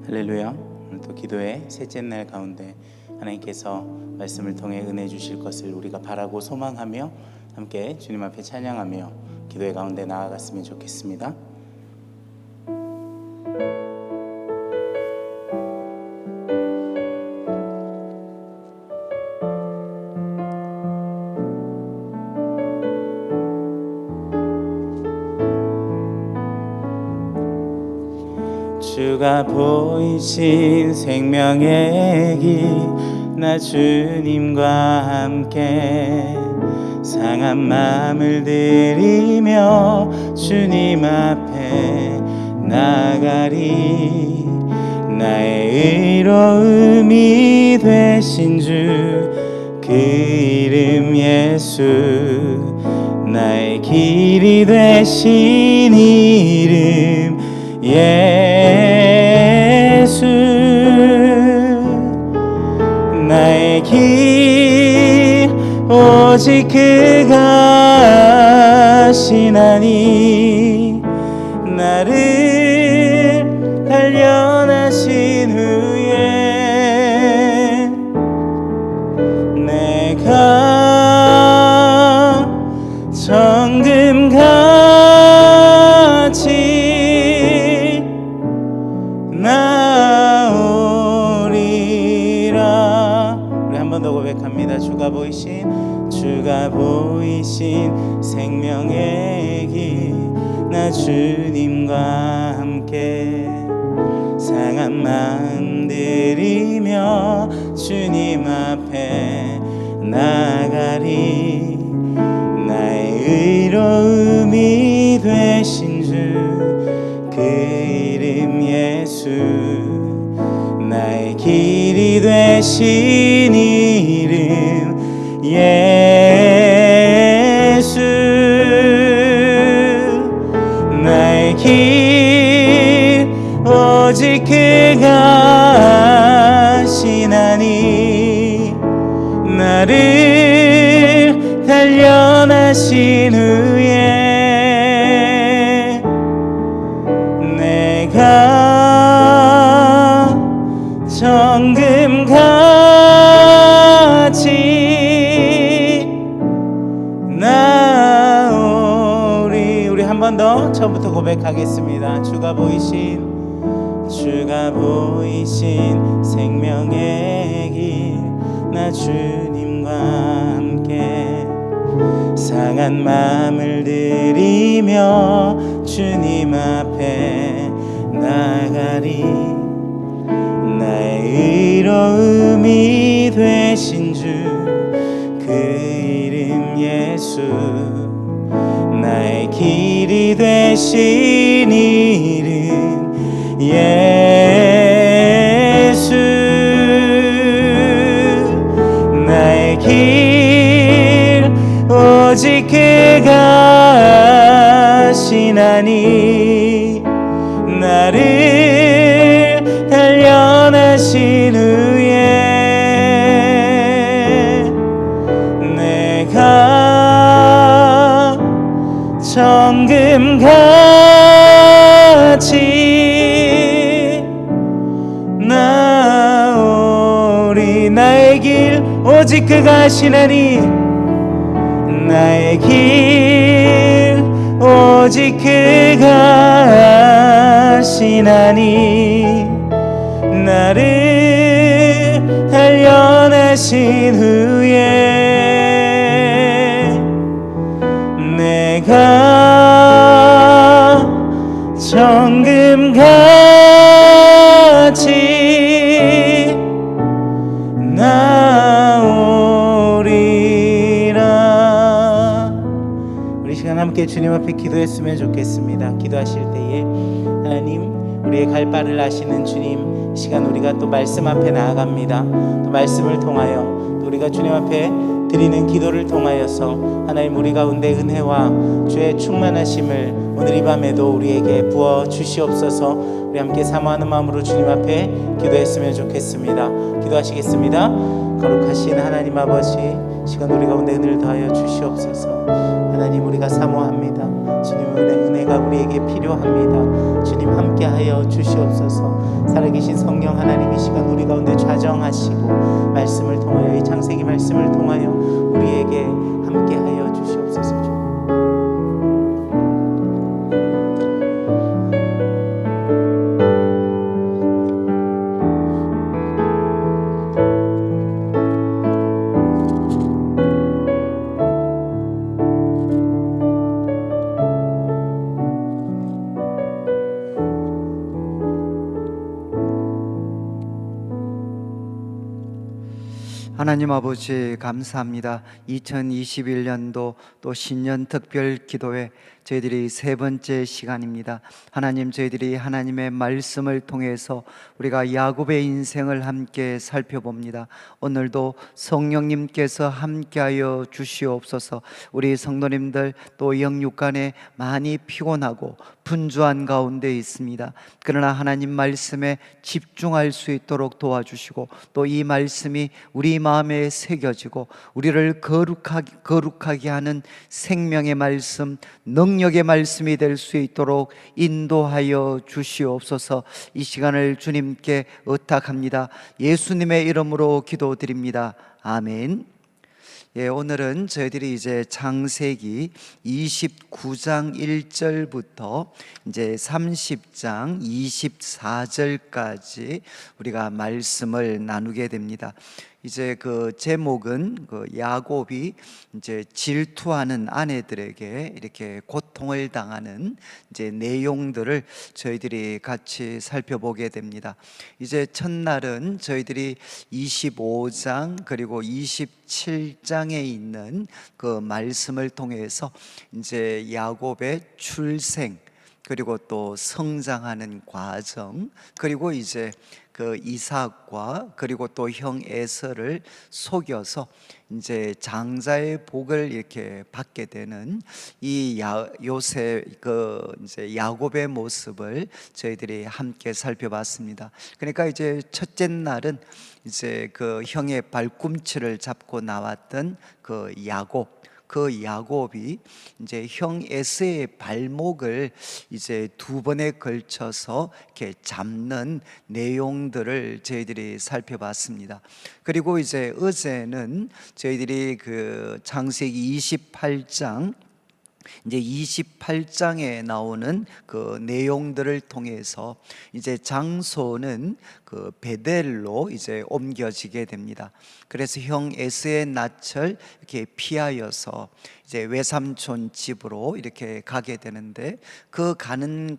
할렐루야. 오늘 또 기도의 셋째 날 가운데 하나님께서 말씀을 통해 은혜 주실 것을 우리가 바라고 소망하며 함께 주님 앞에 찬양하며 기도의 가운데 나아갔으면 좋겠습니다. 주가 보이신 생명의 길 나 주님과 함께 상한 마음을 들이며 주님 앞에 나가리. 나의 의로움이 되신 주 그 이름 예수, 나의 길이 되신 이름 예수. 나의 길 오직 그가 하시나니 나를 단련하신 후에 내가 정금같이 나오리라. 우리 한 번 더 고백합니다. 주가 보이신 생명의 길 나 주님과 함께 상한 마음 들이며 주님 앞에 나가리. 나의 의로움이 되신 주 그 이름 예수, 나의 길이 되신 이름 예수. 나의 길 오직 그가 하시나니 나를 단련하신 후에 내가 정금같이 나오리. 우리 한 번 더 처음부터 고백하겠습니다. 주가 보이신 생명의 길 나 주님과 함께 상한 마음을 들이며 주님 앞에 나가리. 나의 의로움이 되신 주 그 이름 예수, 나의 길이 되신 이름 예수. 나의 길 오직 그가 하시나니 나를 단련하신 후에 내가 정금같이 나오리. 나의 길 오직 그가 하시나니 나의 길 오직 그가 하시나니 나를 단련하신 후에 내가 정금같이 나오리라. 우리 시간 함께 주님 앞에 기도했으면 좋겠습니다. 기도하실 때에 하나님, 우리의 갈 바를 아시는 주님, 시간 우리가 또 말씀 앞에 나아갑니다. 또 말씀을 통하여 또 우리가 주님 앞에 드리는 기도를 통하여서 하나님 우리 가운데 은혜와 주의 충만하심을 오늘 이 밤에도 우리에게 부어 주시옵소서. 우리 함께 사모하는 마음으로 주님 앞에 기도했으면 좋겠습니다. 기도하시겠습니다. 거룩하신 하나님 아버지, 시간 우리 가운데 은혜를 더하여 주시옵소서. 하나님, 우리가 사모합니다. 주님의 은혜가 우리 우리에게 필요합니다. 주님 함께하여 주시옵소서. 살아계신 성령 하나님, 이 시간 우리 가운데 좌정하시고 말씀을 통하여, 이 창세기 말씀을 통하여 우리에게 함께하여 주시옵소서. 주님. 하나님 아버지 감사합니다. 2021년도 또 신년 특별 기도회 저희들이 세 번째 시간입니다. 하나님, 저희들이 하나님의 말씀을 통해서 우리가 야곱의 인생을 함께 살펴봅니다. 오늘도 성령님께서 함께하여 주시옵소서. 우리 성도님들 또 영육간에 많이 피곤하고 분주한 가운데 있습니다. 그러나 하나님 말씀에 집중할 수 있도록 도와주시고, 또 이 말씀이 우리 마음에 새겨지고 우리를 거룩하게 하는 생명의 말씀, 능력의 말씀이 될 수 있도록 인도하여 주시옵소서. 이 시간을 주님께 의탁합니다. 예수님의 이름으로 기도드립니다. 아멘. 오늘은 저희들이 이제 창세기 29장 1절부터 이제 30장 24절까지 우리가 말씀을 나누게 됩니다. 이제 그 제목은 야곱이 이제 질투하는 아내들에게 이렇게 고통을 당하는 이제 내용들을 저희들이 같이 살펴보게 됩니다. 이제 첫날은 저희들이 25장 그리고 27장에 있는 그 말씀을 통해서 이제 야곱의 출생, 그리고 또 성장하는 과정, 그리고 이제 그 이삭과 그리고 또 형 에서를 속여서 이제 장자의 복을 이렇게 받게 되는 이 요셉 이제 야곱의 모습을 저희들이 함께 살펴봤습니다. 그러니까 이제 첫째 날은 이제 그 형의 발꿈치를 잡고 나왔던 그 야곱이 이제 형 에서의 발목을 이제 두 번에 걸쳐서 이렇게 잡는 내용들을 저희들이 살펴봤습니다. 그리고 이제 어제는 저희들이 그 창세기 28장 이제 28장에 나오는 그 내용들을 통해서 이제 장소는 그 베델로 이제 옮겨지게 됩니다. 그래서 형 에서의 낯을 이렇게 피하여서 이제 외삼촌 집으로 이렇게 가게 되는데, 그 가는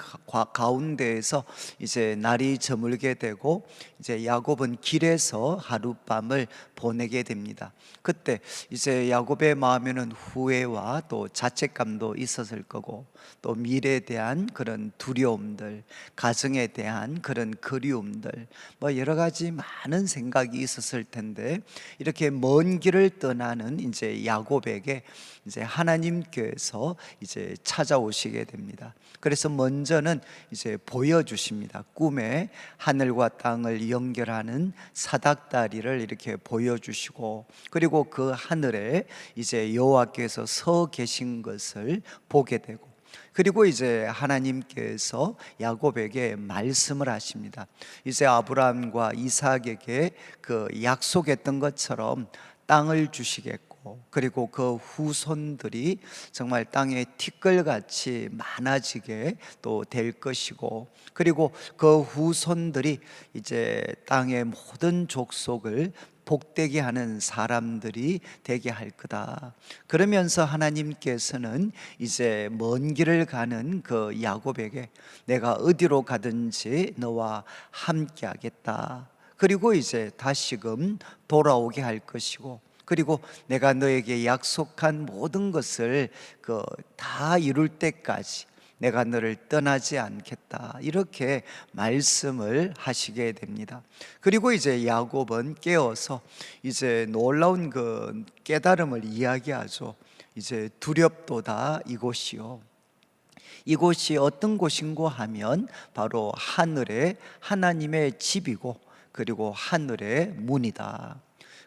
가운데에서 이제 날이 저물게 되고 이제 야곱은 길에서 하룻밤을 보내게 됩니다. 그때 이제 야곱의 마음에는 후회와 또 자책감도 있었을 거고, 또 미래에 대한 그런 두려움들, 가정에 대한 그런 그리움들, 뭐 여러 가지 많은 생각이 있었을 텐데, 이렇게 먼 길을 떠나는 이제 야곱에게 이제 하나님께서 이제 찾아오시게 됩니다. 그래서 먼저는 이제 보여주십니다. 꿈에 하늘과 땅을 연결하는 사닥다리를 이렇게 보여주시고, 그리고 그 하늘에 이제 여호와께서 서 계신 것을 보게 되고, 그리고 이제 하나님께서 야곱에게 말씀을 하십니다. 이제 아브라함과 이삭에게 그 약속했던 것처럼 땅을 주시겠고, 그리고 그 후손들이 정말 땅에 티끌같이 많아지게 또 될 것이고, 그리고 그 후손들이 이제 땅의 모든 족속을 복되게 하는 사람들이 되게 할 거다. 그러면서 하나님께서는 이제 먼 길을 가는 그 야곱에게 내가 어디로 가든지 너와 함께 하겠다. 그리고 이제 다시금 돌아오게 할 것이고, 그리고 내가 너에게 약속한 모든 것을 다 이룰 때까지 내가 너를 떠나지 않겠다, 이렇게 말씀을 하시게 됩니다. 그리고 이제 야곱은 깨어서 이제 놀라운 그 깨달음을 이야기하죠. 이제 두렵도다 이곳이요, 이곳이 어떤 곳인고 하면 바로 하늘에 하나님의 집이고, 그리고 하늘의 문이다.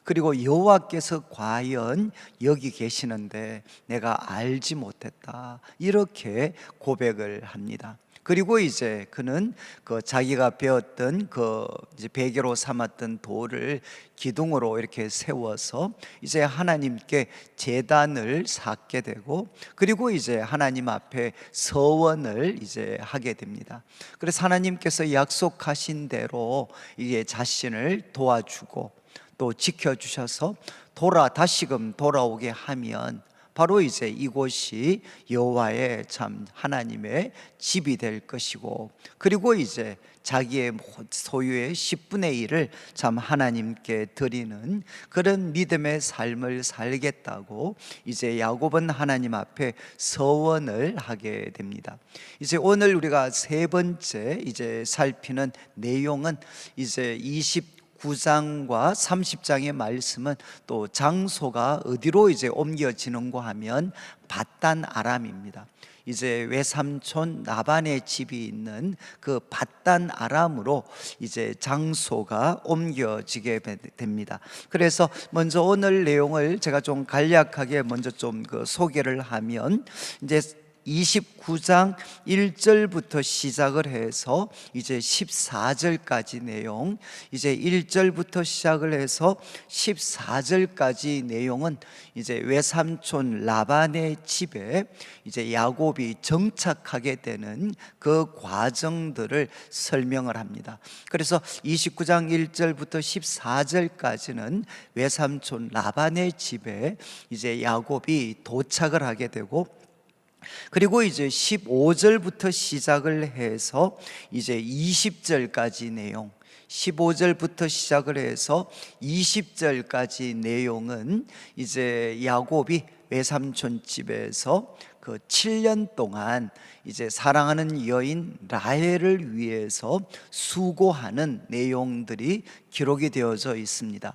그리고 여호와께서 과연 여기 계시는데 내가 알지 못했다, 이렇게 고백을 합니다. 그리고 이제 그는 그 자기가 배웠던 그 이제 베개로 삼았던 돌을 기둥으로 이렇게 세워서 이제 하나님께 제단을 쌓게 되고, 그리고 이제 하나님 앞에 서원을 이제 하게 됩니다. 그래서 하나님께서 약속하신 대로 이게 자신을 도와주고 또 지켜주셔서 다시금 돌아오게 하면 바로 이제 이곳이 여호와의 참 하나님의 집이 될 것이고, 그리고 이제 자기의 소유의 10분의 1을 참 하나님께 드리는 그런 믿음의 삶을 살겠다고 이제 야곱은 하나님 앞에 서원을 하게 됩니다. 이제 오늘 우리가 세 번째 이제 살피는 내용은 이제 29장과 30장의 말씀은 또 장소가 어디로 이제 옮겨지는가 하면 밧단 아람입니다. 이제 외삼촌 라반의 집이 있는 그 밧단 아람으로 이제 장소가 옮겨지게 됩니다. 그래서 먼저 오늘 내용을 제가 좀 간략하게 먼저 좀 그 소개를 하면, 이제 29장 1절부터 시작을 해서 이제 14절까지 내용, 이제 1절부터 시작을 해서 14절까지 내용은 이제 외삼촌 라반의 집에 이제 야곱이 정착하게 되는 그 과정들을 설명을 합니다. 그래서 29장 1절부터 14절까지는 외삼촌 라반의 집에 이제 야곱이 도착을 하게 되고, 그리고 이제 15절부터 시작을 해서 이제 20절까지 내용, 15절부터 시작을 해서 20절까지 내용은 이제 야곱이 외삼촌 집에서 그 7년 동안 이제 사랑하는 여인 라헬을 위해서 수고하는 내용들이 기록이 되어져 있습니다.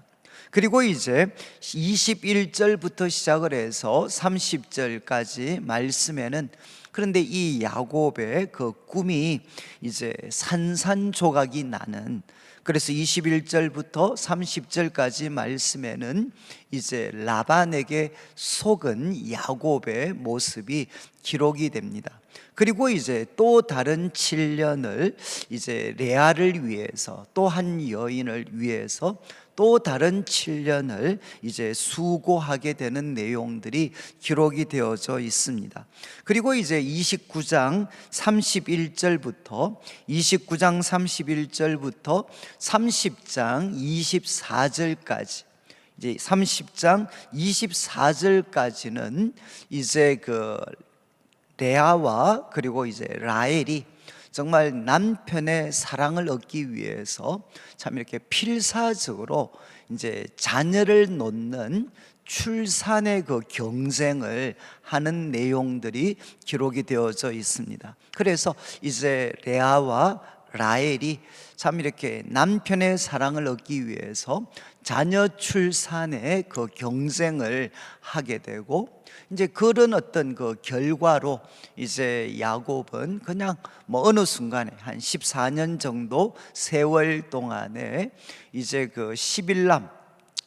그리고 이제 21절부터 시작을 해서 30절까지 말씀에는, 그런데 이 야곱의 그 꿈이 이제 산산조각이 나는, 그래서 21절부터 30절까지 말씀에는 이제 라반에게 속은 야곱의 모습이 기록이 됩니다. 그리고 이제 또 다른 7년을 이제 레아를 위해서, 또 한 여인을 위해서 또 다른 7년을 이제 수고하게 되는 내용들이 기록이 되어져 있습니다. 그리고 이제 29장 31절부터 30장 24절까지, 이제 30장 24절까지는 이제 그 레아와 그리고 이제 라헬이 정말 남편의 사랑을 얻기 위해서 참 이렇게 필사적으로 이제 자녀를 놓는 출산의 그 경쟁을 하는 내용들이 기록이 되어져 있습니다. 그래서 이제 레아와 라헬이 참 이렇게 남편의 사랑을 얻기 위해서 자녀 출산의 그 경쟁을 하게 되고, 이제 그런 어떤 그 결과로 이제 야곱은 그냥 뭐 어느 순간에 한 14년 정도 세월 동안에 이제 그 11남,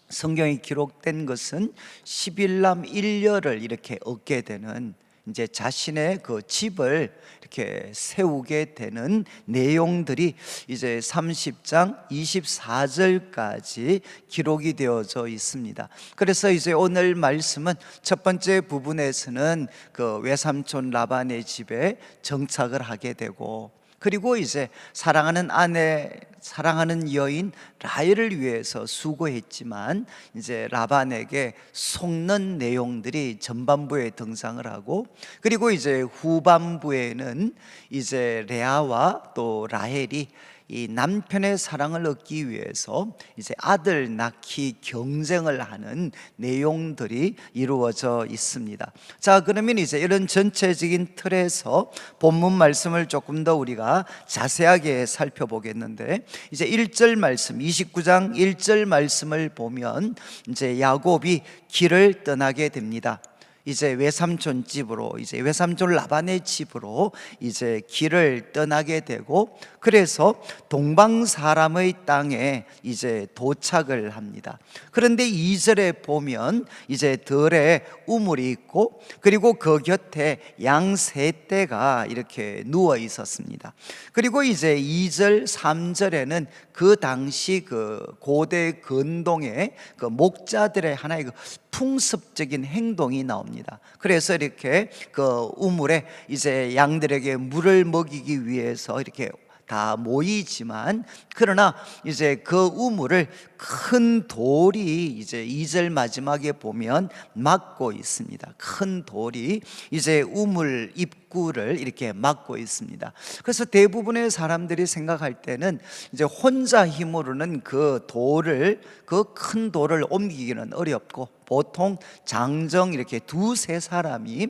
성경에 기록된 것은 11남 1녀를 이렇게 얻게 되는, 이제 자신의 그 집을 이렇게 세우게 되는 내용들이 이제 30장 24절까지 기록이 되어져 있습니다. 그래서 이제 오늘 말씀은 첫 번째 부분에서는 그 외삼촌 라반의 집에 정착을 하게 되고, 그리고 이제 사랑하는 아내, 사랑하는 여인 라헬을 위해서 수고했지만 이제 라반에게 속는 내용들이 전반부에 등장을 하고, 그리고 이제 후반부에는 이제 레아와 또 라헬이 이 남편의 사랑을 얻기 위해서 이제 아들 낳기 경쟁을 하는 내용들이 이루어져 있습니다. 자, 그러면 이제 이런 전체적인 틀에서 본문 말씀을 조금 더 우리가 자세하게 살펴보겠는데, 이제 1절 말씀, 29장 1절 말씀을 보면 이제 야곱이 길을 떠나게 됩니다. 이제 외삼촌 집으로, 이제 외삼촌 라반의 집으로 이제 길을 떠나게 되고, 그래서 동방 사람의 땅에 이제 도착을 합니다. 그런데 2절에 보면 이제 들에 우물이 있고, 그리고 그 곁에 양 세 떼가 이렇게 누워 있었습니다. 그리고 이제 2절 3절에는 그 당시 그 고대 근동의 그 목자들의 하나의 그 풍습적인 행동이 나옵니다. 그래서 이렇게 그 우물에 이제 양들에게 물을 먹이기 위해서 이렇게 다 모이지만, 그러나 이제 그 우물을 큰 돌이 이제 2절 마지막에 보면 막고 있습니다. 큰 돌이 이제 우물 입구를 이렇게 막고 있습니다. 그래서 대부분의 사람들이 생각할 때는 이제 혼자 힘으로는 그 돌을, 그 큰 돌을 옮기기는 어렵고, 보통 장정 이렇게 두세 사람이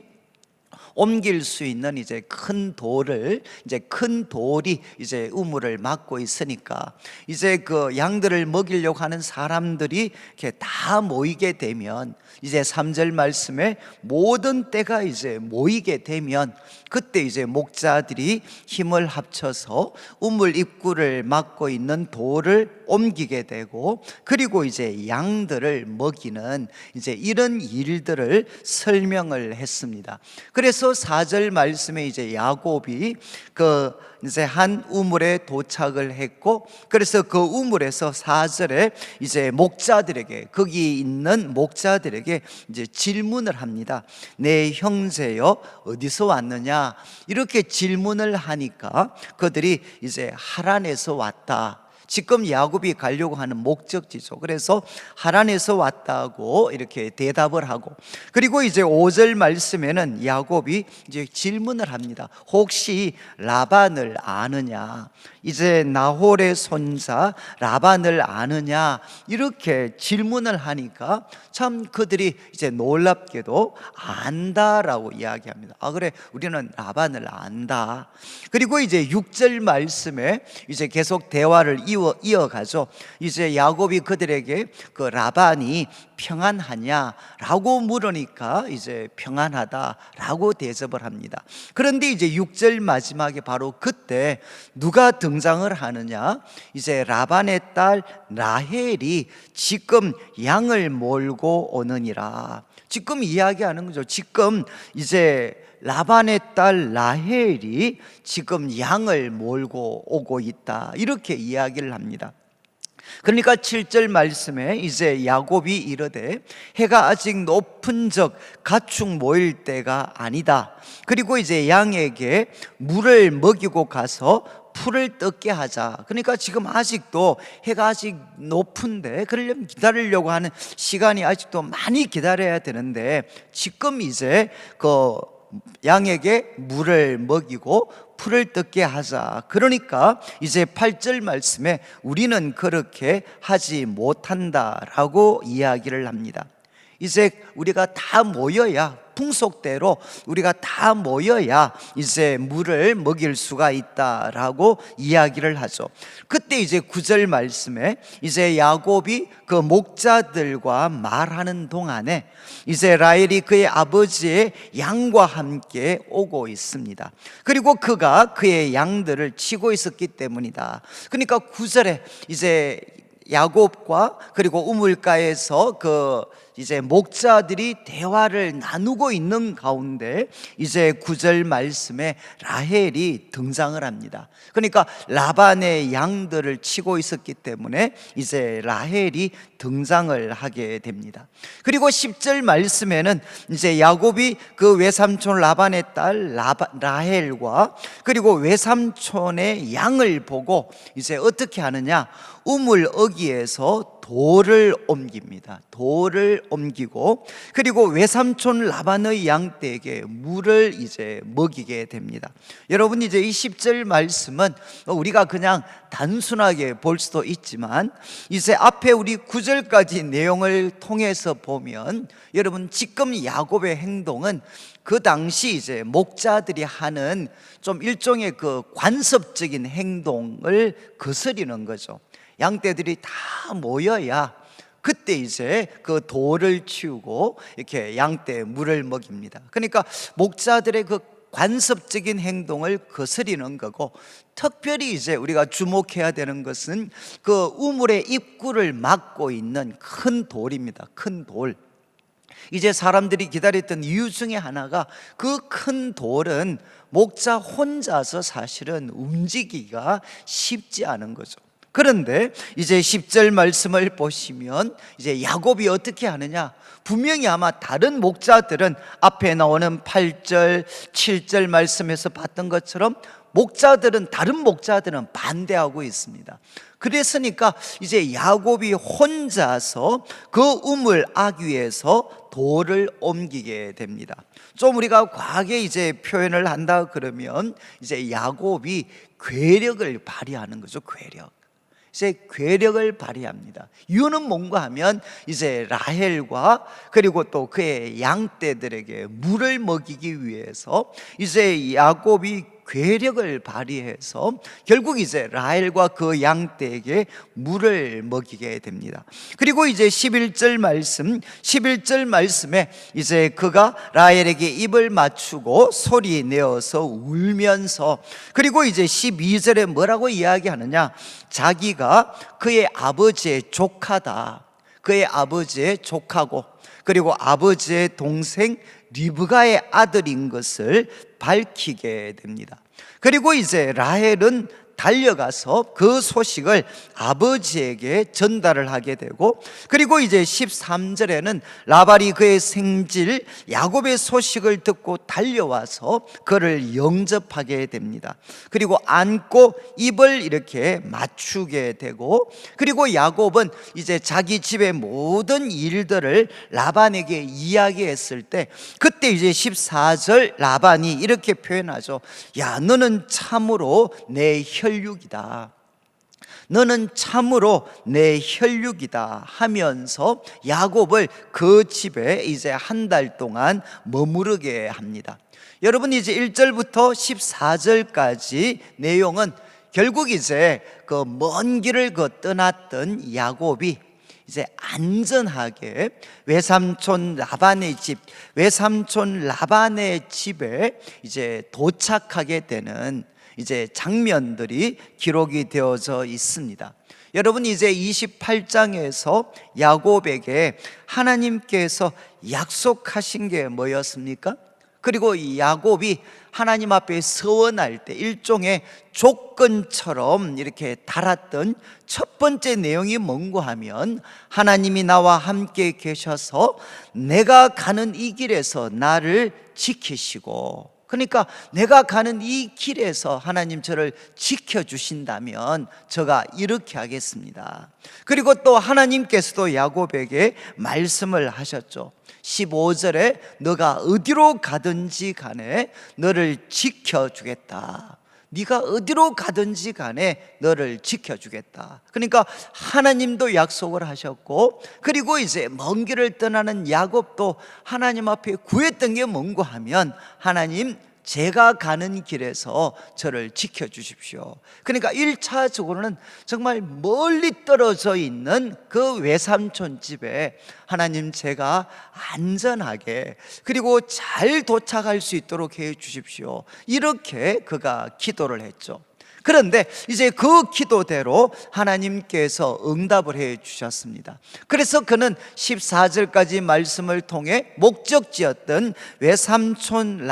옮길 수 있는 이제 큰 돌을, 이제 큰 돌이 이제 우물을 막고 있으니까 이제 그 양들을 먹이려고 하는 사람들이 이렇게 다 모이게 되면, 이제 3절 말씀에 모든 떼가 이제 모이게 되면, 그때 이제 목자들이 힘을 합쳐서 우물 입구를 막고 있는 돌을 옮기게 되고, 그리고 이제 양들을 먹이는 이제 이런 일들을 설명을 했습니다. 그래서 4절 말씀에 이제 야곱이 그 이제 한 우물에 도착을 했고, 그래서 그 우물에서 4절에 이제 목자들에게, 거기 있는 목자들에게 이제 질문을 합니다. 내 형제여 어디서 왔느냐, 이렇게 질문을 하니까 그들이 이제 하란에서 왔다. 지금 야곱이 가려고 하는 목적지죠. 그래서 하란에서 왔다고 이렇게 대답을 하고, 그리고 이제 5절 말씀에는 야곱이 이제 질문을 합니다. 혹시 라반을 아느냐, 이제 나홀의 손자 라반을 아느냐, 이렇게 질문을 하니까 참 그들이 이제 놀랍게도 안다라고 이야기합니다. 아, 그래, 우리는 라반을 안다. 그리고 이제 6절 말씀에 이제 계속 대화를 이어가죠. 이제 야곱이 그들에게 그 라반이 평안하냐라고 물으니까 이제 평안하다라고 대접을 합니다. 그런데 이제 6절 마지막에 바로 그때 누가 등장을 하느냐, 이제 라반의 딸 라헬이 지금 양을 몰고 오느니라. 지금 이야기하는 거죠. 지금 이제 라반의 딸 라헬이 지금 양을 몰고 오고 있다, 이렇게 이야기를 합니다. 그러니까 7절 말씀에 이제 야곱이 이르되 해가 아직 높은 적 가축 모일 때가 아니다. 그리고 이제 양에게 물을 먹이고 가서 풀을 뜯게 하자. 그러니까 지금 아직도 해가 아직 높은데, 그러려면 기다리려고 하는 시간이 아직도 많이 기다려야 되는데, 지금 이제 그 양에게 물을 먹이고 풀을 뜯게 하자. 그러니까 이제 8절 말씀에 우리는 그렇게 하지 못한다라고 이야기를 합니다. 이제 우리가 다 모여야, 풍속대로 우리가 다 모여야 이제 물을 먹일 수가 있다라고 이야기를 하죠. 그때 이제 9절 말씀에 이제 야곱이 그 목자들과 말하는 동안에 이제 라헬이 그의 아버지의 양과 함께 오고 있습니다. 그리고 그가 그의 양들을 치고 있었기 때문이다. 그러니까 9절에 이제 야곱과 그리고 우물가에서 그 이제 목자들이 대화를 나누고 있는 가운데 이제 9절 말씀에 라헬이 등장을 합니다. 그러니까 라반의 양들을 치고 있었기 때문에 이제 라헬이 등장을 하게 됩니다. 그리고 10절 말씀에는 이제 야곱이 그 외삼촌 라반의 딸 라헬과 그리고 외삼촌의 양을 보고 이제 어떻게 하느냐, 우물 어귀에서 돌을 옮깁니다. 돌을 옮기고 그리고 외삼촌 라반의 양떼에게 물을 이제 먹이게 됩니다. 여러분, 이제 이 10절 말씀은 우리가 그냥 단순하게 볼 수도 있지만 이제 앞에 우리 9절까지 내용을 통해서 보면 여러분, 지금 야곱의 행동은 그 당시 이제 목자들이 하는 좀 일종의 그 관습적인 행동을 거스리는 거죠. 양떼들이 다 모여야 그때 이제 그 돌을 치우고 이렇게 양떼에 물을 먹입니다. 그러니까 목자들의 그 관습적인 행동을 거스리는 거고, 특별히 이제 우리가 주목해야 되는 것은 그 우물의 입구를 막고 있는 큰 돌입니다. 큰 돌. 이제 사람들이 기다렸던 이유 중에 하나가, 그 큰 돌은 목자 혼자서 사실은 움직이기가 쉽지 않은 거죠. 그런데 이제 10절 말씀을 보시면 이제 야곱이 어떻게 하느냐, 분명히 아마 다른 목자들은 앞에 나오는 8절, 7절 말씀에서 봤던 것처럼 다른 목자들은 반대하고 있습니다. 그랬으니까 이제 야곱이 혼자서 그 우물 아귀에서 돌을 옮기게 됩니다. 좀 우리가 과하게 이제 표현을 한다 그러면 이제 야곱이 괴력을 발휘하는 거죠. 괴력을 발휘합니다. 이유는 뭔가 하면 이제 라헬과 그리고 또 그의 양떼들에게 물을 먹이기 위해서 이제 야곱이 괴력을 발휘해서 결국 이제 라헬과 그 양떼에게 물을 먹이게 됩니다. 그리고 이제 11절 말씀에 이제 그가 라헬에게 입을 맞추고 소리 내어서 울면서, 그리고 이제 12절에 뭐라고 이야기하느냐, 자기가 그의 아버지의 조카다, 그의 아버지의 조카고 그리고 아버지의 동생 리브가의 아들인 것을 밝히게 됩니다. 그리고 이제 라헬은 달려가서 그 소식을 아버지에게 전달을 하게 되고, 그리고 이제 13절에는 라반이 그의 생질 야곱의 소식을 듣고 달려와서 그를 영접하게 됩니다. 그리고 안고 입을 이렇게 맞추게 되고, 그리고 야곱은 이제 자기 집의 모든 일들을 라반에게 이야기했을 때, 그때 이제 14절 라반이 이렇게 표현하죠. 야, 너는 참으로 내 혈육이다. 너는 참으로 내 혈육이다 하면서 야곱을 그 집에 이제 한 달 동안 머무르게 합니다. 여러분, 이제 1절부터 14절까지 내용은 결국 이제 그 먼 길을 떠났던 야곱이 이제 안전하게 외삼촌 라반의 집에 이제 도착하게 되는 이제 장면들이 기록이 되어져 있습니다. 여러분, 이제 28장에서 야곱에게 하나님께서 약속하신 게 뭐였습니까? 그리고 이 야곱이 하나님 앞에 서원할 때 일종의 조건처럼 이렇게 달았던 첫 번째 내용이 뭔가 하면, 하나님이 나와 함께 계셔서 내가 가는 이 길에서 나를 지키시고, 그러니까 내가 가는 이 길에서 하나님 저를 지켜주신다면 저가 이렇게 하겠습니다. 그리고 또 하나님께서도 야곱에게 말씀을 하셨죠. 15절에 너가 어디로 가든지 간에 너를 지켜주겠다. 네가 어디로 가든지 간에 너를 지켜주겠다. 그러니까 하나님도 약속을 하셨고, 그리고 이제 먼 길을 떠나는 야곱도 하나님 앞에 구했던 게 뭔가 하면, 하나님 제가 가는 길에서 저를 지켜주십시오. 그러니까 1차적으로는 정말 멀리 떨어져 있는 그 외삼촌 집에 하나님 제가 안전하게 그리고 잘 도착할 수 있도록 해 주십시오. 이렇게 그가 기도를 했죠. 그런데 이제 그 기도대로 하나님께서 응답을 해 주셨습니다. 그래서 그는 14절까지 말씀을 통해 목적지였던 외삼촌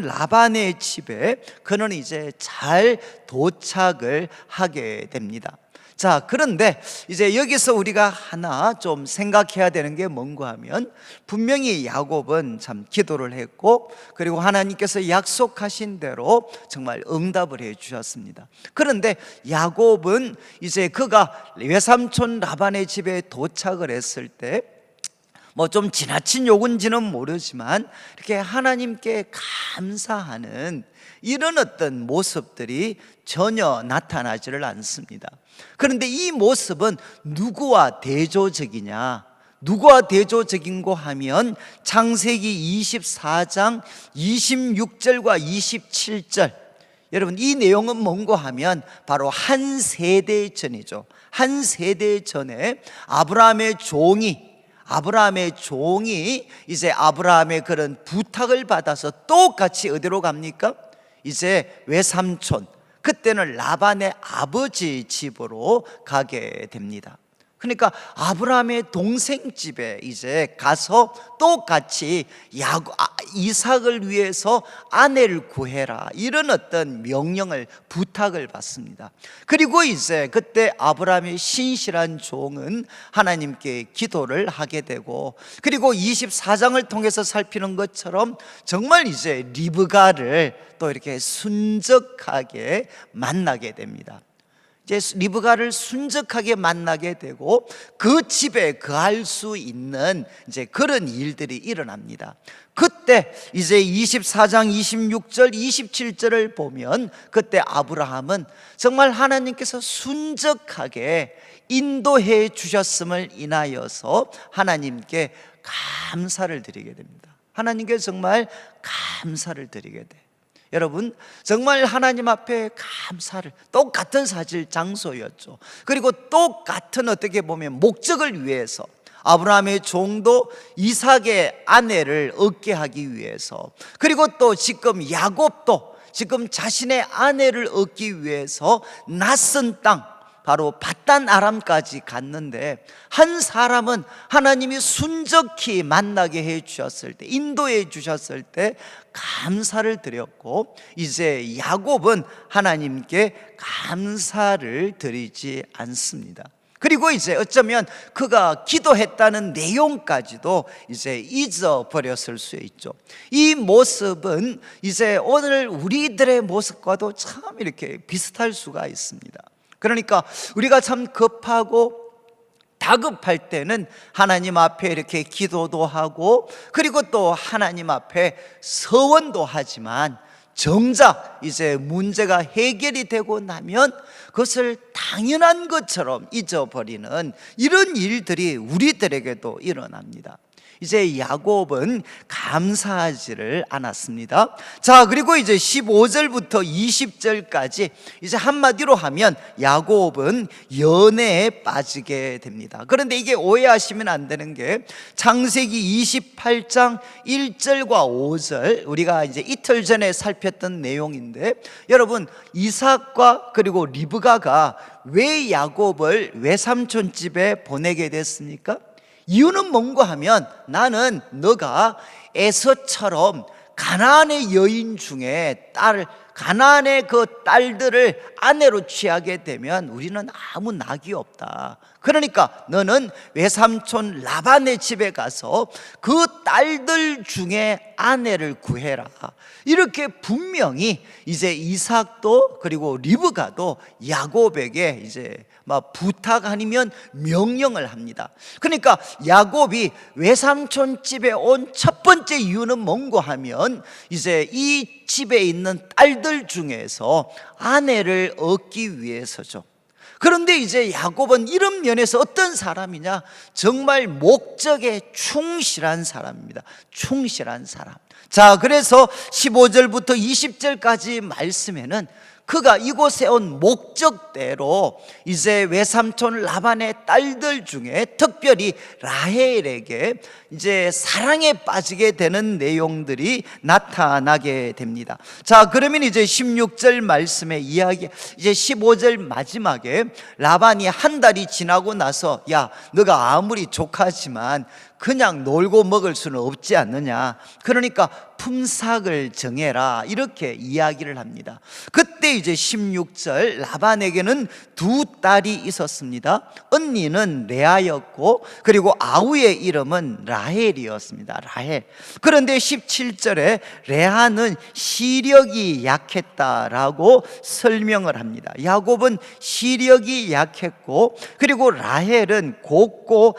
라반의 집에 그는 이제 잘 도착을 하게 됩니다. 자, 그런데 이제 여기서 우리가 하나 좀 생각해야 되는 게 뭔가 하면, 분명히 야곱은 참 기도를 했고, 그리고 하나님께서 약속하신 대로 정말 응답을 해 주셨습니다. 그런데 야곱은 이제 그가 외삼촌 라반의 집에 도착을 했을 때 뭐 좀 지나친 요구인지는 모르지만 이렇게 하나님께 감사하는 이런 어떤 모습들이 전혀 나타나지를 않습니다. 그런데 이 모습은 누구와 대조적이냐? 누구와 대조적인고 하면 창세기 24장 26절과 27절, 여러분, 이 내용은 뭔고 하면 바로 한 세대 전이죠. 한 세대 전에 아브라함의 종이 이제 아브라함의 그런 부탁을 받아서 똑같이 어디로 갑니까? 이제 외삼촌, 그때는 라반의 아버지 집으로 가게 됩니다. 그러니까 아브라함의 동생 집에 이제 가서 똑같이 이삭을 위해서 아내를 구해라, 이런 어떤 명령을, 부탁을 받습니다. 그리고 이제 그때 아브라함의 신실한 종은 하나님께 기도를 하게 되고, 그리고 24장을 통해서 살피는 것처럼 정말 이제 리브가를 또 이렇게 순적하게 만나게 됩니다. 이제 리브가를 순적하게 만나게 되고 그 집에 거할 수 있는 이제 그런 일들이 일어납니다. 그때 이제 24장 26절 27절을 보면 그때 아브라함은 정말 하나님께서 순적하게 인도해 주셨음을 인하여서 하나님께 감사를 드리게 됩니다. 하나님께 정말 감사를 드리게 돼. 여러분, 정말 하나님 앞에 감사를, 똑같은 사실 장소였죠. 그리고 똑같은 어떻게 보면 목적을 위해서 아브라함의 종도 이삭의 아내를 얻게 하기 위해서, 그리고 또 지금 야곱도 지금 자신의 아내를 얻기 위해서 낯선 땅, 바로 밧단 아람까지 갔는데, 한 사람은 하나님이 순적히 만나게 해 주셨을 때, 인도해 주셨을 때 감사를 드렸고, 이제 야곱은 하나님께 감사를 드리지 않습니다. 그리고 이제 어쩌면 그가 기도했다는 내용까지도 이제 잊어버렸을 수 있죠. 이 모습은 이제 오늘 우리들의 모습과도 참 이렇게 비슷할 수가 있습니다. 그러니까 우리가 참 급하고 다급할 때는 하나님 앞에 이렇게 기도도 하고, 그리고 또 하나님 앞에 서원도 하지만, 정작 이제 문제가 해결이 되고 나면 그것을 당연한 것처럼 잊어버리는 이런 일들이 우리들에게도 일어납니다. 이제 야곱은 감사하지를 않았습니다. 자, 그리고 이제 15절부터 20절까지 이제 한마디로 하면 야곱은 연애에 빠지게 됩니다. 그런데 이게 오해하시면 안 되는 게, 창세기 28장 1절과 5절, 우리가 이제 이틀 전에 살폈던 내용인데, 여러분, 이삭과 그리고 리브가가 왜 야곱을 외삼촌 집에 보내게 됐습니까? 이유는 뭔가 하면, 나는 너가 에서처럼 가나안의 여인 중에 가나안의 그 딸들을 아내로 취하게 되면 우리는 아무 낙이 없다. 그러니까 너는 외삼촌 라반의 집에 가서 그 딸들 중에 아내를 구해라. 이렇게 분명히 이제 이삭도 그리고 리브가도 야곱에게 이제 막 부탁 아니면 명령을 합니다. 그러니까 야곱이 외삼촌 집에 온 첫 번째 이유는 뭔고 하면, 이제 이 집에 있는 딸들 중에서 아내를 얻기 위해서죠. 그런데 이제 야곱은 이런 면에서 어떤 사람이냐? 정말 목적에 충실한 사람입니다. 충실한 사람. 자, 그래서 15절부터 20절까지 말씀에는 그가 이곳에 온 목적대로 이제 외삼촌 라반의 딸들 중에 특별히 라헬에게 이제 사랑에 빠지게 되는 내용들이 나타나게 됩니다. 자, 그러면 이제 16절 말씀의 이야기, 이제 15절 마지막에 라반이 한 달이 지나고 나서, 야, 너가 아무리 조카지만 그냥 놀고 먹을 수는 없지 않느냐, 그러니까 품삯을 정해라, 이렇게 이야기를 합니다. 그때 이제 16절, 라반에게는 두 딸이 있었습니다. 언니는 레아였고, 그리고 아우의 이름은 라헬이었습니다. 라헬. 그런데 17절에 레아는 시력이 약했다라고 설명을 합니다. 야곱은 시력이 약했고, 그리고 라헬은 곱고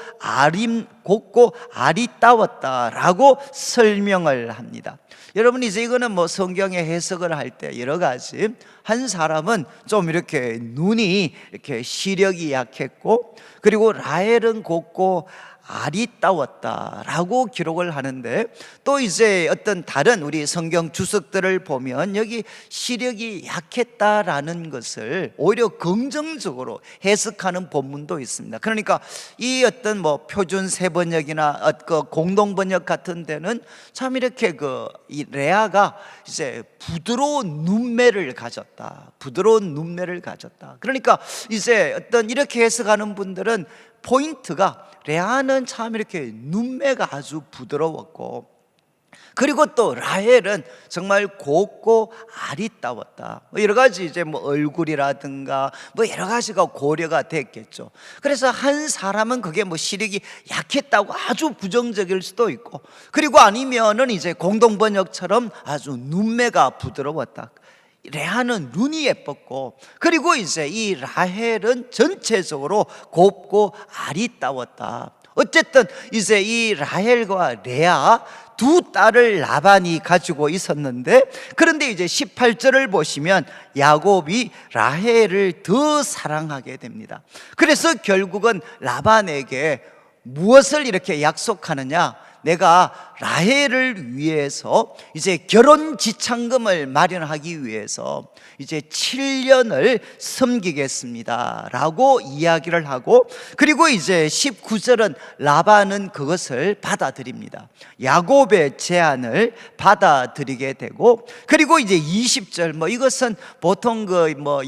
아리따웠다라고 설명을 합니다. 여러분, 이제 이거는 뭐 성경의 해석을 할 때 여러 가지, 한 사람은 좀 이렇게 눈이 이렇게 시력이 약했고, 그리고 라헬은 곱고 아리따웠다라고 기록을 하는데, 또 이제 어떤 다른 우리 성경 주석들을 보면 여기 시력이 약했다라는 것을 오히려 긍정적으로 해석하는 본문도 있습니다. 그러니까 이 어떤 뭐 표준 세번역이나 공동 번역 같은 데는 참 이렇게 이 레아가 이제 부드러운 눈매를 가졌다, 부드러운 눈매를 가졌다. 그러니까 이제 어떤 이렇게 해석하는 분들은 포인트가 레아는 참 이렇게 눈매가 아주 부드러웠고, 그리고 또 라헬은 정말 곱고 아리따웠다. 여러 가지 이제 뭐 얼굴이라든가 뭐 여러 가지가 고려가 됐겠죠. 그래서 한 사람은 그게 뭐 시력이 약했다고 아주 부정적일 수도 있고, 그리고 아니면은 이제 공동 번역처럼 아주 눈매가 부드러웠다. 레아는 눈이 예뻤고, 그리고 이제 이 라헬은 전체적으로 곱고 아리따웠다. 어쨌든 이제 이 라헬과 레아 두 딸을 라반이 가지고 있었는데, 그런데 이제 18절을 보시면 야곱이 라헬을 더 사랑하게 됩니다. 그래서 결국은 라반에게 무엇을 이렇게 약속하느냐? 내가 라헬을 위해서 이제 결혼 지참금을 마련하기 위해서 이제 7년을 섬기겠습니다 라고 이야기를 하고, 그리고 이제 19절은 라반은 그것을 받아들입니다. 야곱의 제안을 받아들이게 되고, 그리고 이제 20절 뭐 이것은 보통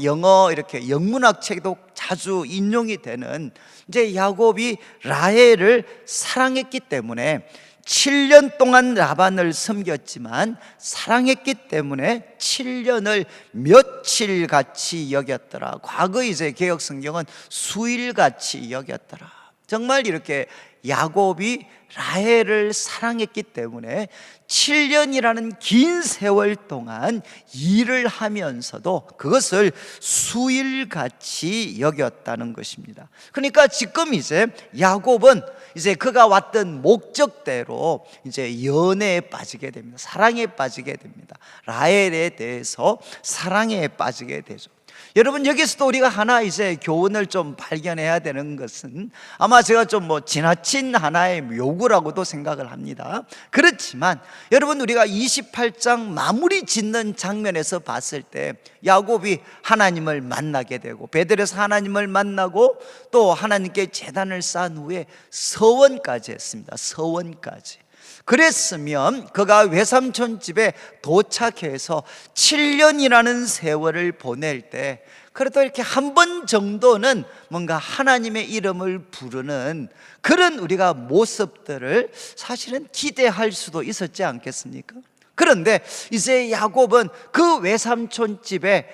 영어 이렇게 영문학 책에도 자주 인용이 되는, 이제 야곱이 라헬을 사랑했기 때문에 7년 동안 라반을 섬겼지만 사랑했기 때문에 7년을 며칠같이 여겼더라. 과거 이제 개역 성경은 수일같이 여겼더라. 정말 이렇게 야곱이 라헬을 사랑했기 때문에 7년이라는 긴 세월 동안 일을 하면서도 그것을 수일같이 여겼다는 것입니다. 그러니까 지금 이제 야곱은 이제 그가 왔던 목적대로 이제 연애에 빠지게 됩니다. 사랑에 빠지게 됩니다. 라헬에 대해서 사랑에 빠지게 되죠. 여러분, 여기서도 우리가 하나 이제 교훈을 좀 발견해야 되는 것은, 아마 제가 좀 지나친 하나의 요구라고도 생각을 합니다. 그렇지만 여러분, 우리가 28장 마무리 짓는 장면에서 봤을 때 야곱이 하나님을 만나게 되고, 베델에서 하나님을 만나고 또 하나님께 제단을 쌓은 후에 서원까지 했습니다. 서원까지. 그랬으면 그가 외삼촌 집에 도착해서 7년이라는 세월을 보낼 때 그래도 이렇게 한 번 정도는 뭔가 하나님의 이름을 부르는 그런 우리가 모습들을 사실은 기대할 수도 있었지 않겠습니까? 그런데 이제 야곱은 그 외삼촌 집에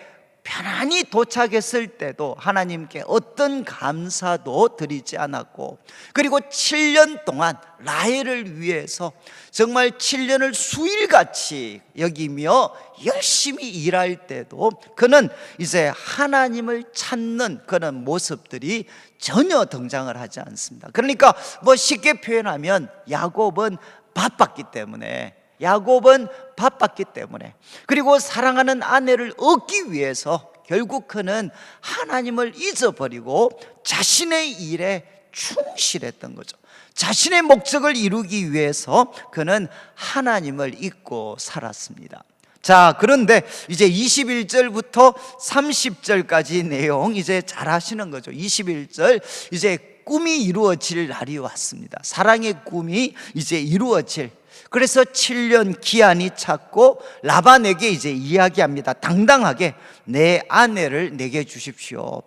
편안히 도착했을 때도 하나님께 어떤 감사도 드리지 않았고, 그리고 7년 동안 라헬을 위해서 정말 7년을 수일같이 여기며 열심히 일할 때도 그는 이제 하나님을 찾는 그런 모습들이 전혀 등장을 하지 않습니다. 그러니까 쉽게 표현하면 야곱은 바빴기 때문에, 그리고 사랑하는 아내를 얻기 위해서 결국 그는 하나님을 잊어버리고 자신의 일에 충실했던 거죠. 자신의 목적을 이루기 위해서 그는 하나님을 잊고 살았습니다. 자, 그런데 이제 21절부터 30절까지 내용 이제 잘 아시는 거죠. 21절, 이제 꿈이 이루어질 날이 왔습니다. 사랑의 꿈이 이제 이루어질, 그래서 7년 기한이 찼고 라반에게 이제 이야기합니다. 당당하게 내 아내를 내게 주십시오.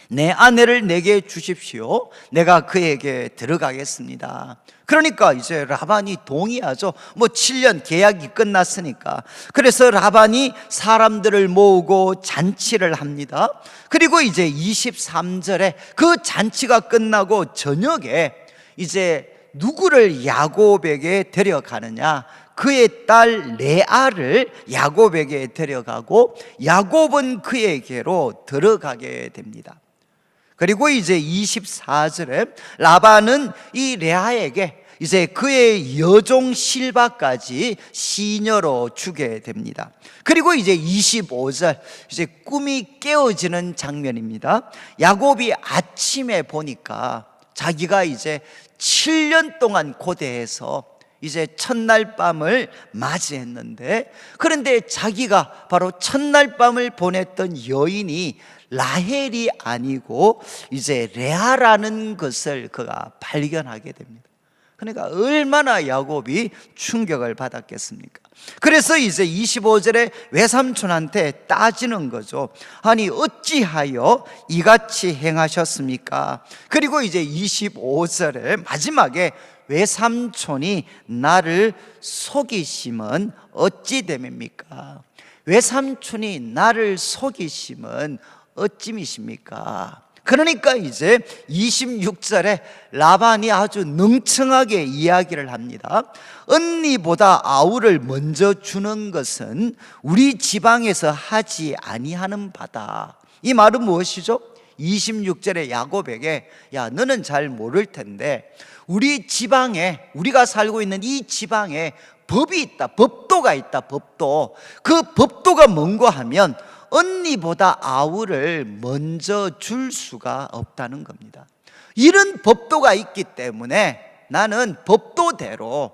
내 아내를 내게 주십시오. 내가 그에게 들어가겠습니다. 그러니까 이제 라반이 동의하죠. 7년 계약이 끝났으니까. 그래서 라반이 사람들을 모으고 잔치를 합니다. 그리고 이제 23절에 그 잔치가 끝나고 저녁에 이제 누구를 야곱에게 데려가느냐? 그의 딸 레아를 야곱에게 데려가고 야곱은 그에게로 들어가게 됩니다. 그리고 이제 24절에 라반은 이 레아에게 이제 그의 여종 실바까지 시녀로 주게 됩니다. 그리고 이제 25절, 이제 꿈이 깨어지는 장면입니다. 야곱이 아침에 보니까 자기가 이제 7년 동안 고대해서 이제 첫날 밤을 맞이했는데, 그런데 자기가 바로 첫날 밤을 보냈던 여인이 라헬이 아니고 이제 레아라는 것을 그가 발견하게 됩니다. 그러니까 얼마나 야곱이 충격을 받았겠습니까? 그래서 이제 25절에 외삼촌한테 따지는 거죠. 아니 어찌하여 이같이 행하셨습니까? 그리고 이제 25절에 마지막에 외삼촌이 나를 속이심은 어찌 됨입니까? 외삼촌이 나를 속이심은 어찌미십니까? 그러니까 이제 26절에 라반이 아주 능청하게 이야기를 합니다. 언니보다 아우를 먼저 주는 것은 우리 지방에서 하지 아니하는 바다. 이 말은 무엇이죠? 26절에 야곱에게, 야 너는 잘 모를 텐데 우리 지방에, 우리가 살고 있는 이 지방에 법이 있다, 법도가 있다. 법도. 그 법도가 뭔가 하면 언니보다 아우를 먼저 줄 수가 없다는 겁니다. 이런 법도가 있기 때문에 나는 법도대로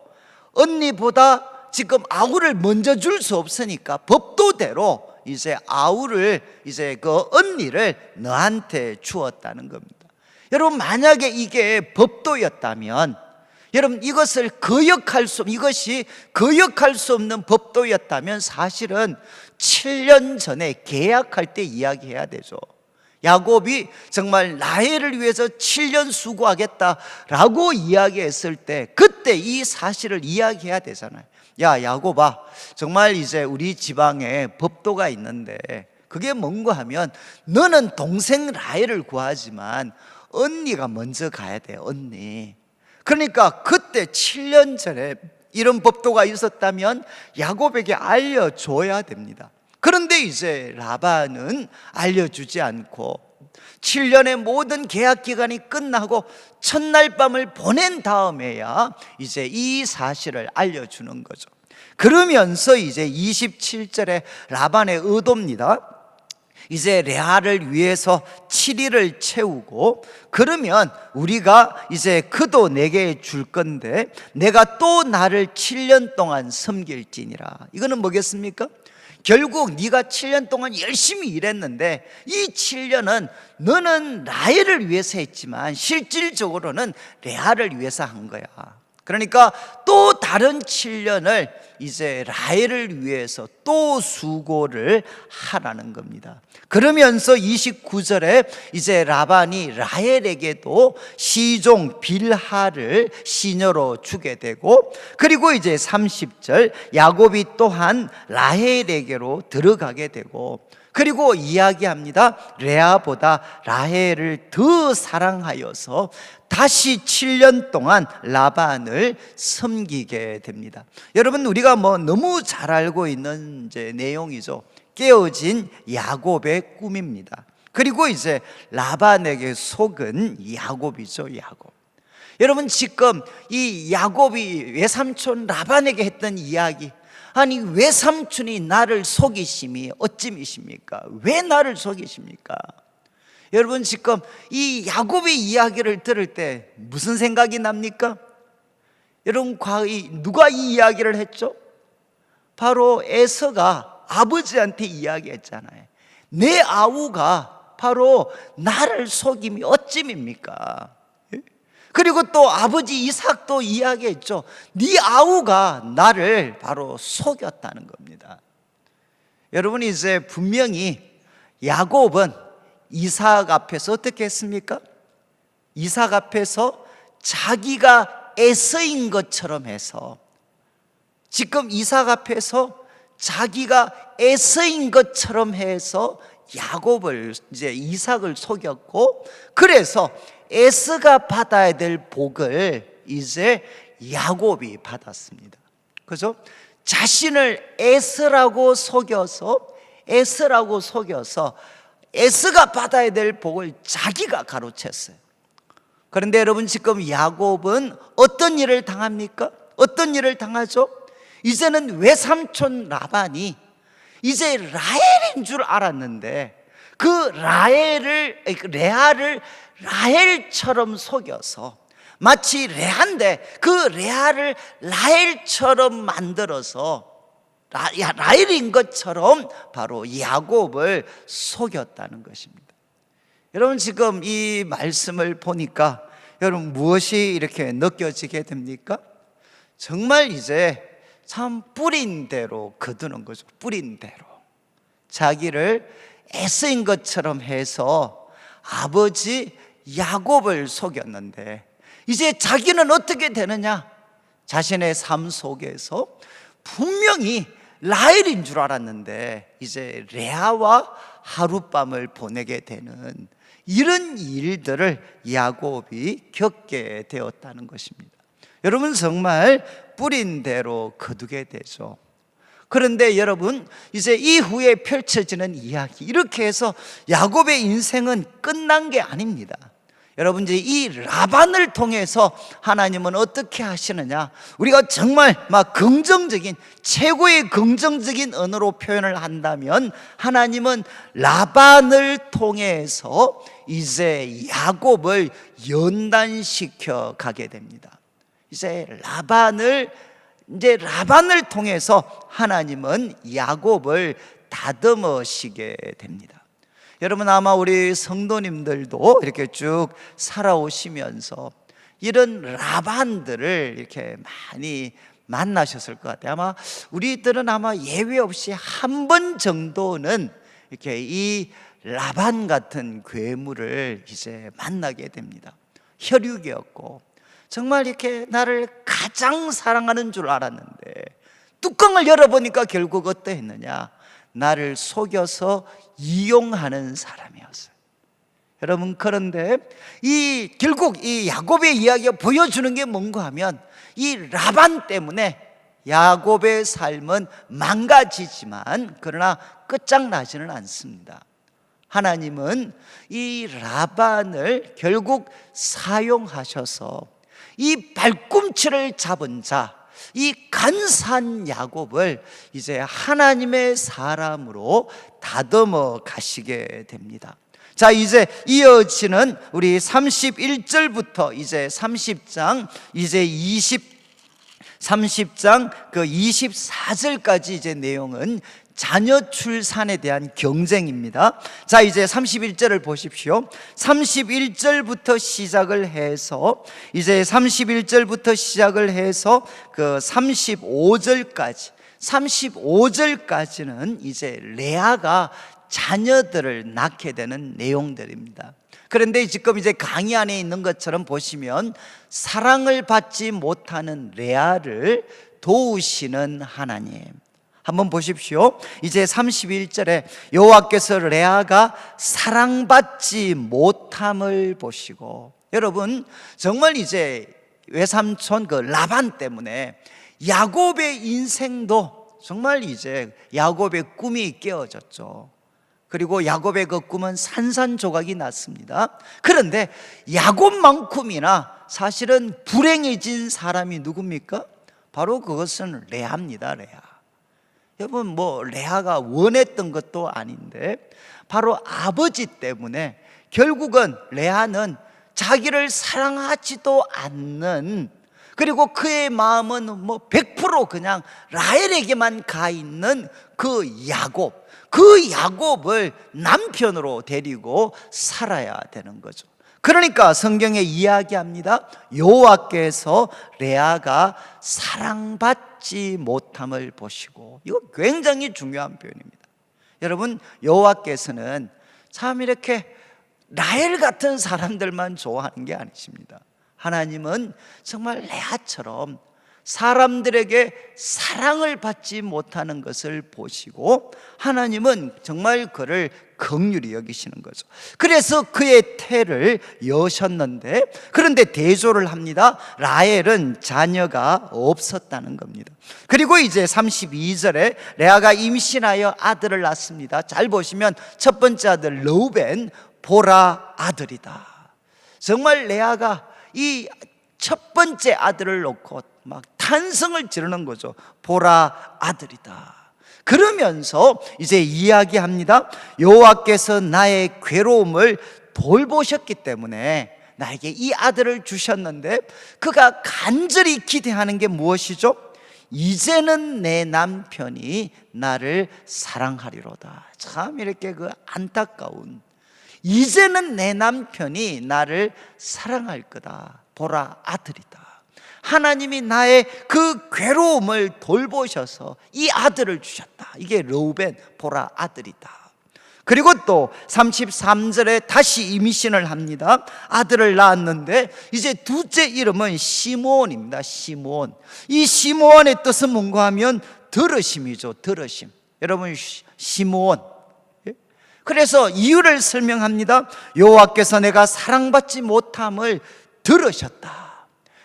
언니보다 지금 아우를 먼저 줄 수 없으니까 법도대로 이제 아우를, 이제 그 언니를 너한테 주었다는 겁니다. 여러분, 만약에 이게 법도였다면, 여러분 이것이 거역할 수 없는 법도였다면 사실은 7년 전에 계약할 때 이야기해야 되죠. 야곱이 정말 라헬을 위해서 7년 수고하겠다라고 이야기했을 때 그때 이 사실을 이야기해야 되잖아요. 야 야곱아, 정말 이제 우리 지방에 법도가 있는데 그게 뭔가 하면 너는 동생 라헬을 구하지만 언니가 먼저 가야 돼. 언니. 그러니까 그때 7년 전에 이런 법도가 있었다면 야곱에게 알려줘야 됩니다. 그런데 이제 라반은 알려주지 않고 7년의 모든 계약 기간이 끝나고 첫날 밤을 보낸 다음에야 이제 이 사실을 알려주는 거죠. 그러면서 이제 27절에 라반의 의도입니다. 이제 레아를 위해서 7일을 채우고, 그러면 우리가 이제 그도 내게 줄 건데 내가 또 나를 7년 동안 섬길지니라. 이거는 뭐겠습니까? 결국 네가 7년 동안 열심히 일했는데 이 7년은 너는 라헬을 위해서 했지만 실질적으로는 레아를 위해서 한 거야. 그러니까 또 다른 7년을 이제 라헬을 위해서 또 수고를 하라는 겁니다. 그러면서 29절에 이제 라반이 라헬에게도 시종 빌하를 시녀로 주게 되고, 그리고 이제 30절 야곱이 또한 라헬에게로 들어가게 되고, 그리고 이야기합니다. 레아보다 라헬을 더 사랑하여서 다시 7년 동안 라반을 섬기게 됩니다. 여러분, 우리가 너무 잘 알고 있는 이제 내용이죠. 깨어진 야곱의 꿈입니다. 그리고 이제 라반에게 속은 야곱이죠. 야곱. 여러분, 지금 이 야곱이 외삼촌 라반에게 했던 이야기, 아니 외삼촌이 나를 속이심이 어찌미십니까? 왜 나를 속이십니까? 여러분, 지금 이 야곱의 이야기를 들을 때 무슨 생각이 납니까? 여러분, 누가 이 이야기를 했죠? 바로 에서가 아버지한테 이야기했잖아요. 내 아우가 바로 나를 속임이 어찌입니까? 그리고 또 아버지 이삭도 이야기했죠. 네 아우가 나를 바로 속였다는 겁니다. 여러분, 이제 분명히 야곱은 이삭 앞에서 어떻게 했습니까? 이삭 앞에서 자기가 에서인 것처럼 해서, 지금 이삭 앞에서 자기가 에서인 것처럼 해서 야곱을, 이제 이삭을 속였고, 그래서 에서가 받아야 될 복을 이제 야곱이 받았습니다. 그죠? 자신을 에서라고 속여서 에서가 받아야 될 복을 자기가 가로챘어요. 그런데 여러분, 지금 야곱은 어떤 일을 당합니까? 어떤 일을 당하죠? 이제는 외삼촌 라반이 이제 라헬인 줄 알았는데 그 레아를 라헬처럼 속여서 마치 레아인데 그 레아를 라헬처럼 만들어서 라헬인 것처럼 바로 야곱을 속였다는 것입니다. 여러분 지금 이 말씀을 보니까 여러분 무엇이 이렇게 느껴지게 됩니까? 정말 이제 참 뿌린 대로 거두는 거죠. 뿌린 대로 자기를 애쓰인 것처럼 해서 아버지 야곱을 속였는데 이제 자기는 어떻게 되느냐? 자신의 삶 속에서 분명히 라헬인 줄 알았는데 이제 레아와 하룻밤을 보내게 되는 이런 일들을 야곱이 겪게 되었다는 것입니다. 여러분 정말 뿌린 대로 거두게 되죠. 그런데 여러분 이제 이후에 펼쳐지는 이야기, 이렇게 해서 야곱의 인생은 끝난 게 아닙니다. 여러분 이제 이 라반을 통해서 하나님은 어떻게 하시느냐, 우리가 정말 막 긍정적인, 최고의 긍정적인 언어로 표현을 한다면 하나님은 라반을 통해서 이제 야곱을 연단시켜 가게 됩니다. 이제 라반을 통해서 하나님은 야곱을 다듬으시게 됩니다. 여러분 아마 우리 성도님들도 이렇게 쭉 살아오시면서 이런 라반들을 이렇게 많이 만나셨을 것 같아요. 아마 우리들은 아마 예외 없이 한 번 정도는 이렇게 이 라반 같은 괴물을 이제 만나게 됩니다. 혈육이었고 정말 이렇게 나를 가장 사랑하는 줄 알았는데 뚜껑을 열어보니까 결국 어떠했느냐, 나를 속여서 이용하는 사람이었어요. 여러분 그런데 결국 이 야곱의 이야기가 보여주는 게 뭔가 하면 이 라반 때문에 야곱의 삶은 망가지지만 그러나 끝장나지는 않습니다. 하나님은 이 라반을 결국 사용하셔서 이 발꿈치를 잡은 자, 이 간사한 야곱을 이제 하나님의 사람으로 다듬어 가시게 됩니다. 자, 이제 이어지는 우리 31절부터 이제 30장 이제 30장 그 24절까지 이제 내용은 자녀 출산에 대한 경쟁입니다. 자, 이제 31절을 보십시오. 31절부터 시작을 해서 이제 31절부터 시작을 해서 그 35절까지는 이제 레아가 자녀들을 낳게 되는 내용들입니다. 그런데 지금 이제 강의 안에 있는 것처럼 보시면 사랑을 받지 못하는 레아를 도우시는 하나님, 한번 보십시오. 이제 31절에 여호와께서 레아가 사랑받지 못함을 보시고, 여러분 정말 이제 외삼촌 그 라반 때문에 야곱의 인생도 정말 이제 야곱의 꿈이 깨어졌죠. 그리고 야곱의 그 꿈은 산산조각이 났습니다. 그런데 야곱만큼이나 사실은 불행해진 사람이 누굽니까? 바로 그것은 레아입니다. 레아. 여러분 뭐 레아가 원했던 것도 아닌데 바로 아버지 때문에 결국은 레아는 자기를 사랑하지도 않는, 그리고 그의 마음은 뭐 100% 그냥 라헬에게만 가 있는 그 야곱을 남편으로 데리고 살아야 되는 거죠. 그러니까 성경에 이야기합니다. 여호와께서 레아가 사랑받지 못함을 보시고, 이거 굉장히 중요한 표현입니다. 여러분 여호와께서는 참 이렇게 라헬 같은 사람들만 좋아하는 게 아니십니다. 하나님은 정말 레아처럼 사람들에게 사랑을 받지 못하는 것을 보시고 하나님은 정말 그를 긍휼히 여기시는 거죠. 그래서 그의 태를 여셨는데, 그런데 대조를 합니다. 라헬은 자녀가 없었다는 겁니다. 그리고 이제 32절에 레아가 임신하여 아들을 낳습니다. 잘 보시면 첫 번째 아들 르우벤, 보라 아들이다. 정말 레아가 이 첫 번째 아들을 놓고 막 탄성을 지르는 거죠. 보라 아들이다. 그러면서 이제 이야기합니다. 여호와께서 나의 괴로움을 돌보셨기 때문에 나에게 이 아들을 주셨는데, 그가 간절히 기대하는 게 무엇이죠? 이제는 내 남편이 나를 사랑하리로다. 참 이렇게 그 안타까운, 이제는 내 남편이 나를 사랑할 거다. 보라, 아들이다. 하나님이 나의 그 괴로움을 돌보셔서 이 아들을 주셨다. 이게 르우벤, 보라, 아들이다. 그리고 또 33절에 다시 이미신을 합니다. 아들을 낳았는데 이제 둘째 이름은 시므온입니다. 시므온. 이 시므온의 뜻은 뭔가 하면 들으심이죠. 들으심. 여러분, 시므온. 그래서 이유를 설명합니다. 여호와께서 내가 사랑받지 못함을 들으셨다.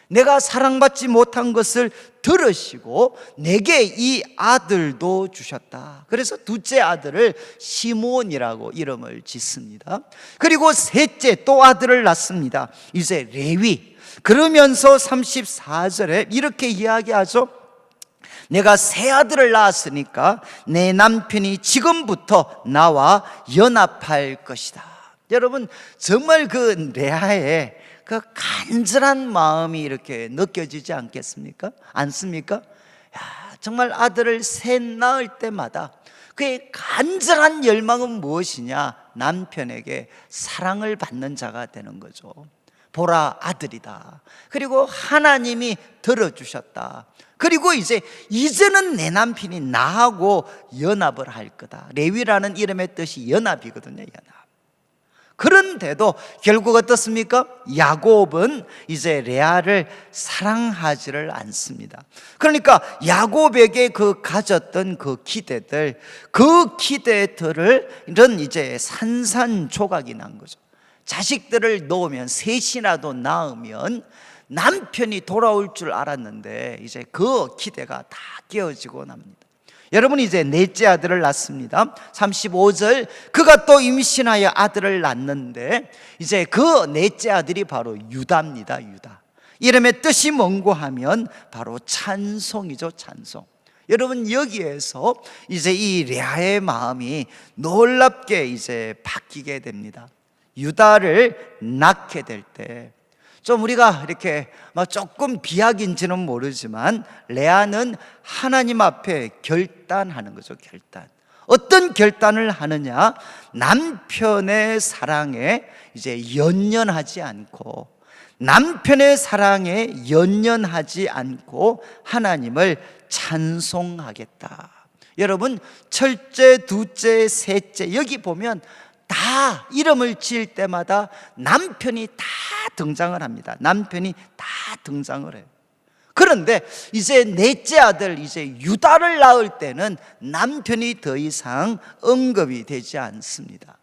내가 사랑받지 못한 것을 들으시고 내게 이 아들도 주셨다. 그래서 둘째 아들을 시므온이라고 이름을 짓습니다. 그리고 셋째 또 아들을 낳습니다. 이제 레위. 그러면서 34절에 이렇게 이야기하죠. 내가 새 아들을 낳았으니까 내 남편이 지금부터 나와 연합할 것이다. 여러분, 정말 그 레아의 그 간절한 마음이 이렇게 느껴지지 않겠습니까? 않습니까? 야, 정말 아들을 셋 낳을 때마다 그의 간절한 열망은 무엇이냐? 남편에게 사랑을 받는 자가 되는 거죠. 보라, 아들이다. 그리고 하나님이 들어주셨다. 그리고 이제는 내 남편이 나하고 연합을 할 거다. 레위라는 이름의 뜻이 연합이거든요. 연합. 그런데도 결국 어떻습니까? 야곱은 이제 레아를 사랑하지를 않습니다. 그러니까 야곱에게 그 가졌던 그 기대들은 이제 산산조각이 난 거죠. 자식들을 놓으면, 셋이라도 낳으면 남편이 돌아올 줄 알았는데 이제 그 기대가 다 깨어지고 납니다. 여러분, 이제 넷째 아들을 낳습니다. 35절, 그가 또 임신하여 아들을 낳는데 이제 그 넷째 아들이 바로 유다입니다. 유다. 이름의 뜻이 뭔고 하면 바로 찬송이죠. 찬송. 여러분, 여기에서 이제 이 레아의 마음이 놀랍게 이제 바뀌게 됩니다. 유다를 낳게 될 때 좀 우리가 이렇게 조금 비약인지는 모르지만 레아는 하나님 앞에 결단하는 거죠. 결단. 어떤 결단을 하느냐? 남편의 사랑에 이제 연연하지 않고, 남편의 사랑에 연연하지 않고 하나님을 찬송하겠다. 여러분, 첫째, 둘째, 셋째, 여기 보면 다 이름을 지을 때마다 남편이 다 등장을 합니다. 남편이 다 등장을 해요. 그런데 이제 넷째 아들 이제 유다를 낳을 때는 남편이 더 이상 언급이 되지 않습니다.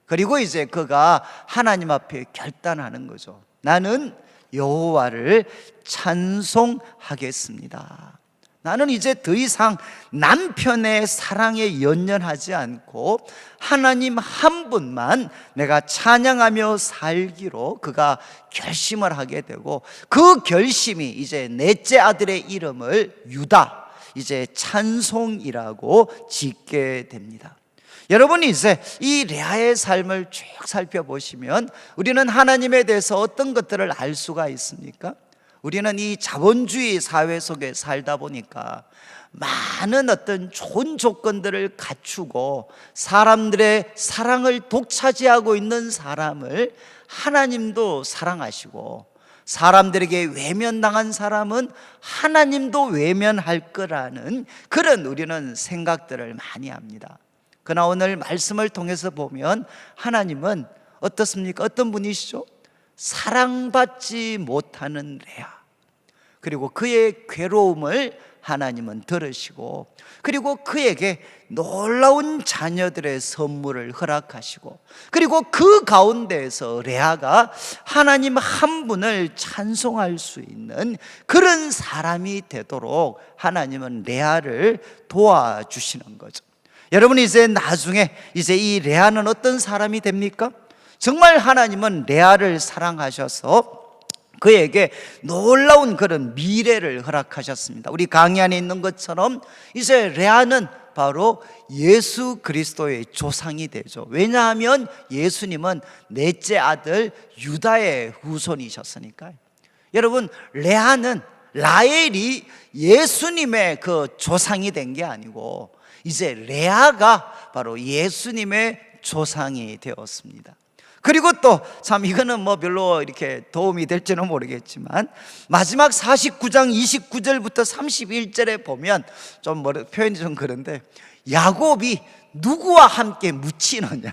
그리고 이제 그가 하나님 앞에 결단하는 거죠. 나는 여호와를 찬송하겠습니다. 나는 이제 더 이상 남편의 사랑에 연연하지 않고 하나님 한 분만 내가 찬양하며 살기로 그가 결심을 하게 되고, 그 결심이 이제 넷째 아들의 이름을 유다, 이제 찬송이라고 짓게 됩니다. 여러분이 이제 이 레아의 삶을 쭉 살펴보시면 우리는 하나님에 대해서 어떤 것들을 알 수가 있습니까? 우리는 이 자본주의 사회 속에 살다 보니까 많은 어떤 좋은 조건들을 갖추고 사람들의 사랑을 독차지하고 있는 사람을 하나님도 사랑하시고, 사람들에게 외면당한 사람은 하나님도 외면할 거라는 그런 우리는 생각들을 많이 합니다. 그러나 오늘 말씀을 통해서 보면 하나님은 어떻습니까? 어떤 분이시죠? 사랑받지 못하는 레아, 그리고 그의 괴로움을 하나님은 들으시고, 그리고 그에게 놀라운 자녀들의 선물을 허락하시고, 그리고 그 가운데에서 레아가 하나님 한 분을 찬송할 수 있는 그런 사람이 되도록 하나님은 레아를 도와주시는 거죠. 여러분, 이제 나중에 이제 이 레아는 어떤 사람이 됩니까? 정말 하나님은 레아를 사랑하셔서 그에게 놀라운 그런 미래를 허락하셨습니다. 우리 강의 안에 있는 것처럼 이제 레아는 바로 예수 그리스도의 조상이 되죠. 왜냐하면 예수님은 넷째 아들 유다의 후손이셨으니까요. 여러분, 레아는 라헬이 예수님의 그 조상이 된 게 아니고 이제 레아가 바로 예수님의 조상이 되었습니다. 그리고 또 참 이거는 뭐 별로 이렇게 도움이 될지는 모르겠지만 마지막 49장 29절부터 31절에 보면 좀 표현이 좀 그런데 야곱이 누구와 함께 묻히느냐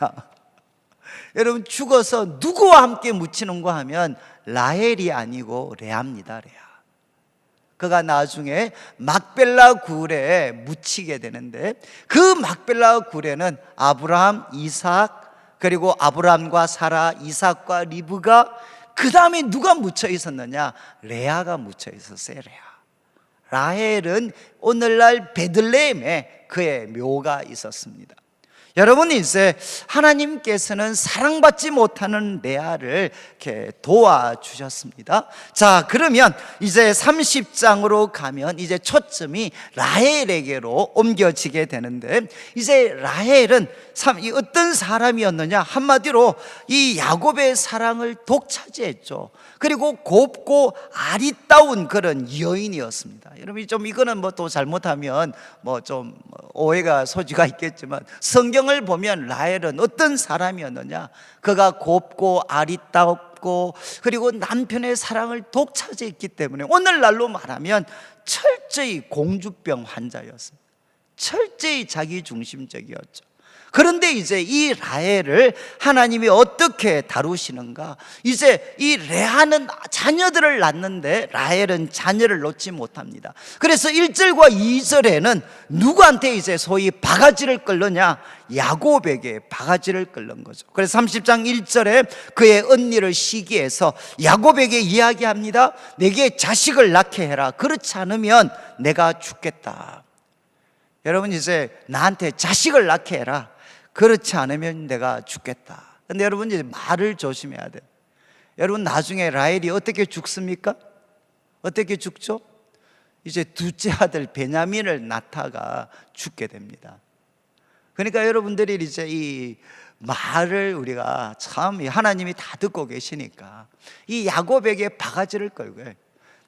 여러분, 죽어서 누구와 함께 묻히는가 하면 라헬이 아니고 레아입니다. 레아. 그가 나중에 막벨라 굴에 묻히게 되는데 그 막벨라 굴에는 아브라함, 이삭, 그리고 아브라함과 사라, 이삭과 리브가, 그 다음에 누가 묻혀 있었느냐? 레아가 묻혀 있었어요. 레아. 라헬은 오늘날 베들레헴에 그의 묘가 있었습니다. 여러분, 이제 하나님께서는 사랑받지 못하는 레아를 이렇게 도와주셨습니다. 자, 그러면 이제 30장으로 가면 이제 초점이 라헬에게로 옮겨지게 되는데, 이제 라헬은 어떤 사람이었느냐? 한마디로 이 야곱의 사랑을 독차지했죠. 그리고 곱고 아리따운 그런 여인이었습니다. 여러분, 좀 이거는 뭐 또 잘못하면 뭐 좀 오해가 소지가 있겠지만, 성경을 보면 라헬은 어떤 사람이었느냐? 그가 곱고 아리따웠고 그리고 남편의 사랑을 독차지했기 때문에 오늘날로 말하면 철저히 공주병 환자였습니다. 철저히 자기중심적이었죠. 그런데 이제 이 라헬을 하나님이 어떻게 다루시는가? 이제 이 레아는 자녀들을 낳는데 라헬은 자녀를 놓지 못합니다. 그래서 1절과 2절에는 누구한테 이제 소위 바가지를 끌느냐? 야곱에게 바가지를 끌는 거죠. 그래서 30장 1절에 그의 언니를 시기해서 야곱에게 이야기합니다. 내게 자식을 낳게 해라. 그렇지 않으면 내가 죽겠다. 여러분, 이제 나한테 자식을 낳게 해라. 그렇지 않으면 내가 죽겠다. 근데 여러분, 이제 말을 조심해야 돼요. 여러분, 나중에 라헬이 어떻게 죽습니까? 어떻게 죽죠? 이제 둘째 아들 베냐민을 낳다가 죽게 됩니다. 그러니까 여러분들이 이제 이 말을 우리가 참 하나님이 다 듣고 계시니까 이 야곱에게 바가지를 끌고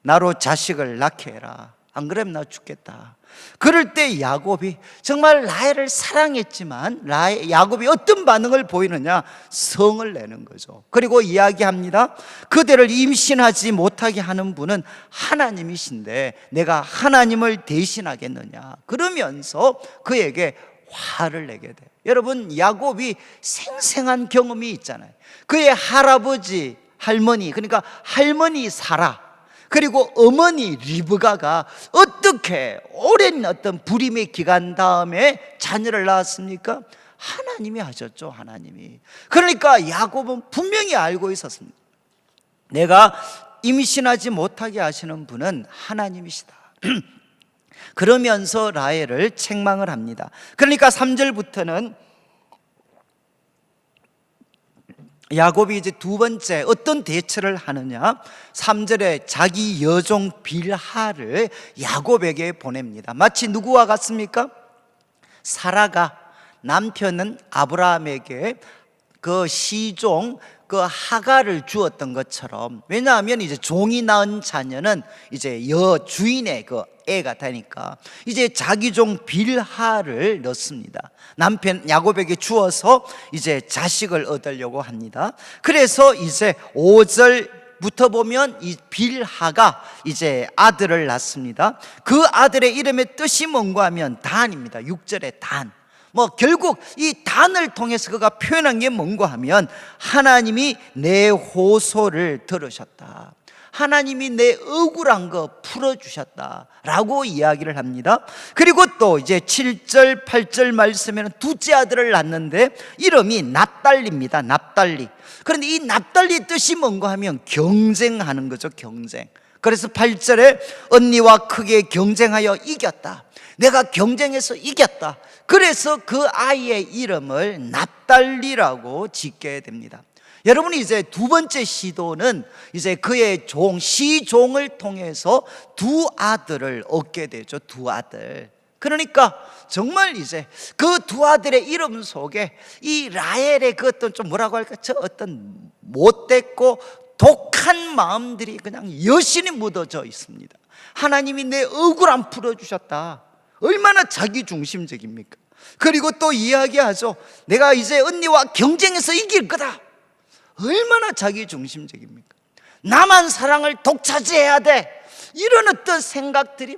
나로 자식을 낳게 해라. 안 그러면 나 죽겠다. 그럴 때 야곱이 정말 라헬을 사랑했지만 야곱이 어떤 반응을 보이느냐? 성을 내는 거죠. 그리고 이야기합니다. 그대를 임신하지 못하게 하는 분은 하나님이신데 내가 하나님을 대신하겠느냐? 그러면서 그에게 화를 내게 돼요. 여러분, 야곱이 생생한 경험이 있잖아요. 그의 할아버지, 할머니, 그러니까 할머니 사라, 그리고 어머니 리브가가 어떻게 오랜 어떤 불임의 기간 다음에 자녀를 낳았습니까? 하나님이 하셨죠. 하나님이. 그러니까 야곱은 분명히 알고 있었습니다. 내가 임신하지 못하게 하시는 분은 하나님이시다. 그러면서 라헬을 책망을 합니다. 그러니까 3절부터는 야곱이 이제 두 번째 어떤 대처를 하느냐? 3절에 자기 여종 빌하를 야곱에게 보냅니다. 마치 누구와 같습니까? 사라가 남편은 아브라함에게 그 시종 그 하가를 주었던 것처럼, 왜냐하면 이제 종이 낳은 자녀는 이제 여주인의 그 애가 되니까 이제 자기 종 빌하를 넣습니다. 남편 야곱에게 주어서 이제 자식을 얻으려고 합니다. 그래서 이제 5절부터 보면 이 빌하가 이제 아들을 낳습니다. 그 아들의 이름의 뜻이 뭔가 하면 단입니다. 6절에 단. 뭐 결국 이 단을 통해서 그가 표현한 게 뭔가 하면 하나님이 내 호소를 들으셨다. 하나님이 내 억울한 거 풀어주셨다라고 이야기를 합니다. 그리고 또 이제 7절 8절 말씀에는 둘째 아들을 낳는데 이름이 납달리입니다. 납달리. 그런데 이 납달리의 뜻이 뭔가 하면 경쟁하는 거죠. 경쟁. 그래서 8절에 언니와 크게 경쟁하여 이겼다. 내가 경쟁해서 이겼다. 그래서 그 아이의 이름을 납달리라고 짓게 됩니다. 여러분이 이제 두 번째 시도는 이제 그의 시종을 통해서 두 아들을 얻게 되죠. 두 아들. 그러니까 정말 이제 그 두 아들의 이름 속에 이 라헬의 그 어떤 좀 뭐라고 할까, 저 어떤 못됐고 독한 마음들이 그냥 여신이 묻어져 있습니다. 하나님이 내 억울함 풀어주셨다. 얼마나 자기중심적입니까? 그리고 또 이야기하죠. 내가 이제 언니와 경쟁해서 이길 거다. 얼마나 자기중심적입니까? 나만 사랑을 독차지해야 돼. 이런 어떤 생각들이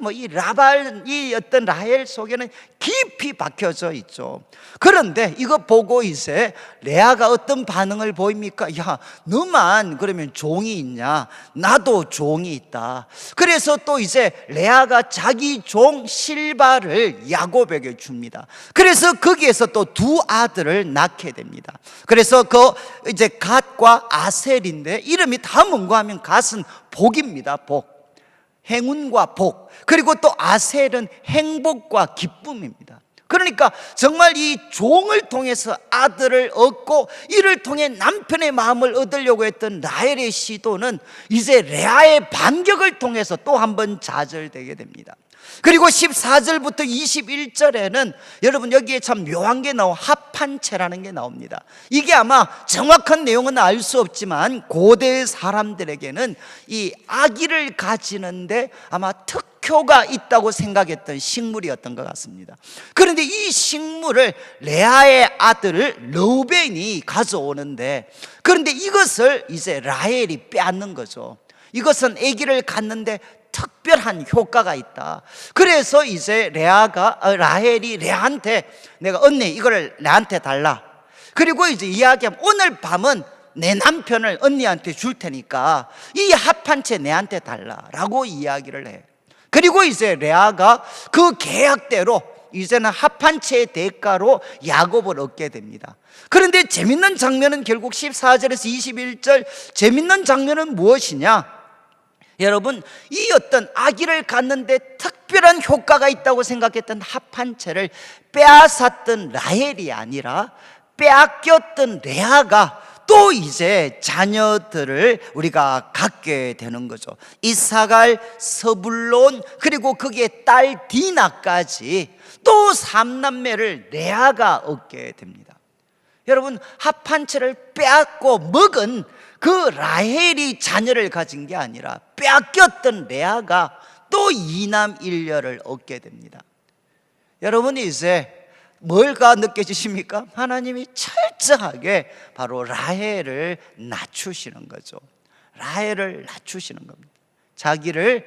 이 어떤 라헬 속에는 깊이 박혀져 있죠. 그런데 이거 보고 이제 레아가 어떤 반응을 보입니까? 야, 너만 그러면 종이 있냐? 나도 종이 있다. 그래서 또 이제 레아가 자기 종 실바를 야곱에게 줍니다. 그래서 거기에서 또 두 아들을 낳게 됩니다. 그래서 그 이제 갓과 아셀인데 이름이 다 뭔가 하면 갓은 복입니다. 복. 행운과 복, 그리고 또 아셀은 행복과 기쁨입니다. 그러니까 정말 이 종을 통해서 아들을 얻고 이를 통해 남편의 마음을 얻으려고 했던 라헬의 시도는 이제 레아의 반격을 통해서 또 한 번 좌절되게 됩니다. 그리고 14절부터 21절에는 여러분 여기에 참 묘한 게 합한채라는 게 나옵니다. 이게 아마 정확한 내용은 알 수 없지만 고대 사람들에게는 이 아기를 가지는데 아마 특효가 있다고 생각했던 식물이었던 것 같습니다. 그런데 이 식물을 레아의 아들 르우벤이 가져오는데, 그런데 이것을 이제 라헬이 빼앗는 거죠. 이것은 아기를 갖는데 특별한 효과가 있다. 그래서 이제 라헬이 레아한테 내가 언니 이거를 나한테 달라. 그리고 이제 이야기하면 오늘 밤은 내 남편을 언니한테 줄 테니까 이 합한채 내한테 달라라고 이야기를 해. 그리고 이제 레아가 그 계약대로 이제는 합한채의 대가로 야곱을 얻게 됩니다. 그런데 재밌는 장면은 결국 14절에서 21절 재밌는 장면은 무엇이냐? 여러분, 이 어떤 아기를 갖는데 특별한 효과가 있다고 생각했던 합한채를 빼앗았던 라헬이 아니라 빼앗겼던 레아가 또 이제 자녀들을 우리가 갖게 되는 거죠. 이사갈, 스불론, 그리고 거기에 딸 디나까지 또 3남매를 레아가 얻게 됩니다. 여러분, 합한채를 빼앗고 먹은 그 라헬이 자녀를 가진 게 아니라 빼앗겼던 레아가 또 2남 1녀를 얻게 됩니다. 여러분이 이제 뭘가 느껴지십니까? 하나님이 철저하게 바로 라헬을 낮추시는 거죠. 라헬을 낮추시는 겁니다. 자기를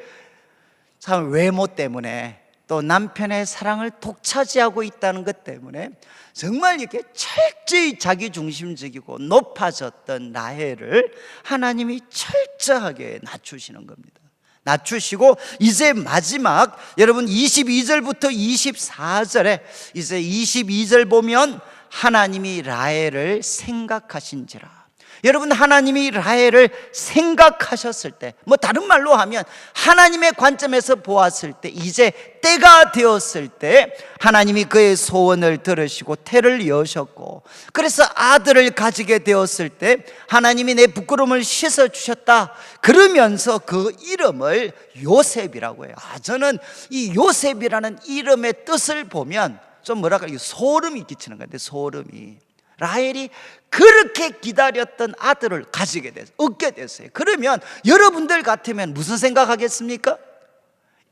참 외모 때문에 또 남편의 사랑을 독차지하고 있다는 것 때문에 정말 이렇게 철저히 자기중심적이고 높아졌던 라헬을 하나님이 철저하게 낮추시는 겁니다. 낮추시고 이제 마지막 여러분 22절부터 24절에 이제 22절 보면 하나님이 라헬을 생각하신지라. 여러분, 하나님이 라헬을 생각하셨을 때, 다른 말로 하면 하나님의 관점에서 보았을 때 이제 때가 되었을 때 하나님이 그의 소원을 들으시고 태를 여셨고, 그래서 아들을 가지게 되었을 때 하나님이 내 부끄러움을 씻어주셨다. 그러면서 그 이름을 요셉이라고 해요. 저는 이 요셉이라는 이름의 뜻을 보면 좀 소름이 끼치는 건데, 소름이. 라헬이 그렇게 기다렸던 아들을 가지게 됐어요. 얻게 됐어요. 그러면 여러분들 같으면 무슨 생각하겠습니까?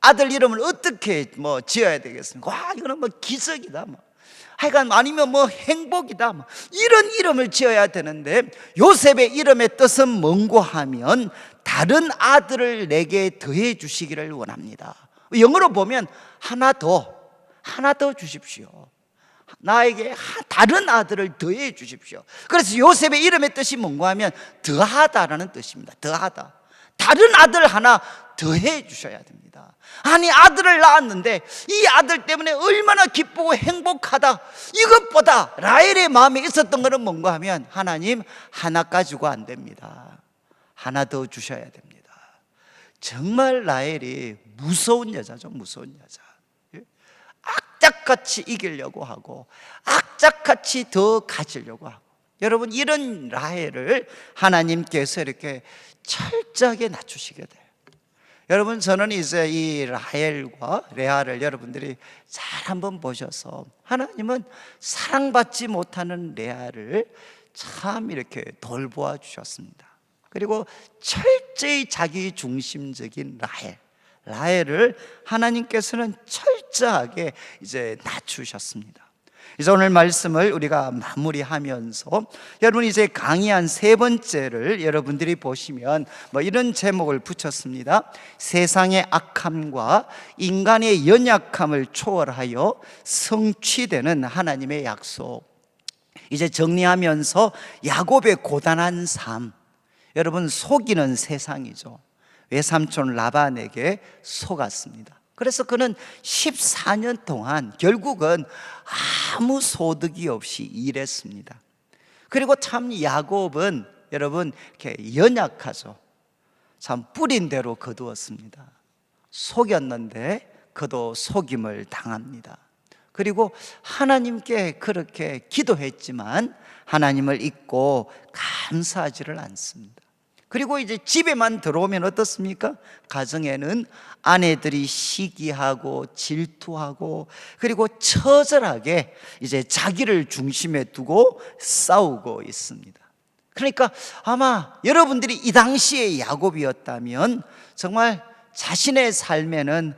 아들 이름을 어떻게 지어야 되겠습니까? 와, 이거는 기적이다. 하여간 아니면 행복이다. 이런 이름을 지어야 되는데, 요셉의 이름의 뜻은 뭔고 하면 다른 아들을 내게 더해 주시기를 원합니다. 영어로 보면 하나 더 주십시오. 나에게 다른 아들을 더해 주십시오. 그래서 요셉의 이름의 뜻이 뭔가 하면 더하다라는 뜻입니다. 더하다. 다른 아들 하나 더해 주셔야 됩니다. 아니, 아들을 낳았는데 이 아들 때문에 얼마나 기쁘고 행복하다. 이것보다 라헬의 마음에 있었던 것은 뭔가 하면 하나님, 하나 가지고 안 됩니다. 하나 더 주셔야 됩니다. 정말 라헬이 무서운 여자죠. 무서운 여자. 악착같이 이기려고 하고 악착같이 더 가지려고 하고, 여러분, 이런 라헬을 하나님께서 이렇게 철저하게 낮추시게 돼요. 여러분, 저는 이제 이 라헬과 레아를 여러분들이 잘 한번 보셔서, 하나님은 사랑받지 못하는 레아를 참 이렇게 돌보아 주셨습니다. 그리고 철저히 자기 중심적인 라헬을 하나님께서는 철저하게 이제 낮추셨습니다. 이제 오늘 말씀을 우리가 마무리하면서 여러분, 이제 강의한 세 번째를 여러분들이 보시면 이런 제목을 붙였습니다. 세상의 악함과 인간의 연약함을 초월하여 성취되는 하나님의 약속. 이제 정리하면서 야곱의 고단한 삶, 여러분, 속이는 세상이죠. 외삼촌 라반에게 속았습니다. 그래서 그는 14년 동안 결국은 아무 소득이 없이 일했습니다. 그리고 참 야곱은 여러분 이렇게 연약하죠. 참 뿌린 대로 거두었습니다. 속였는데 그도 속임을 당합니다. 그리고 하나님께 그렇게 기도했지만 하나님을 잊고 감사하지를 않습니다. 그리고 이제 집에만 들어오면 어떻습니까? 가정에는 아내들이 시기하고 질투하고, 그리고 처절하게 이제 자기를 중심에 두고 싸우고 있습니다. 그러니까 아마 여러분들이 이 당시의 야곱이었다면 정말 자신의 삶에는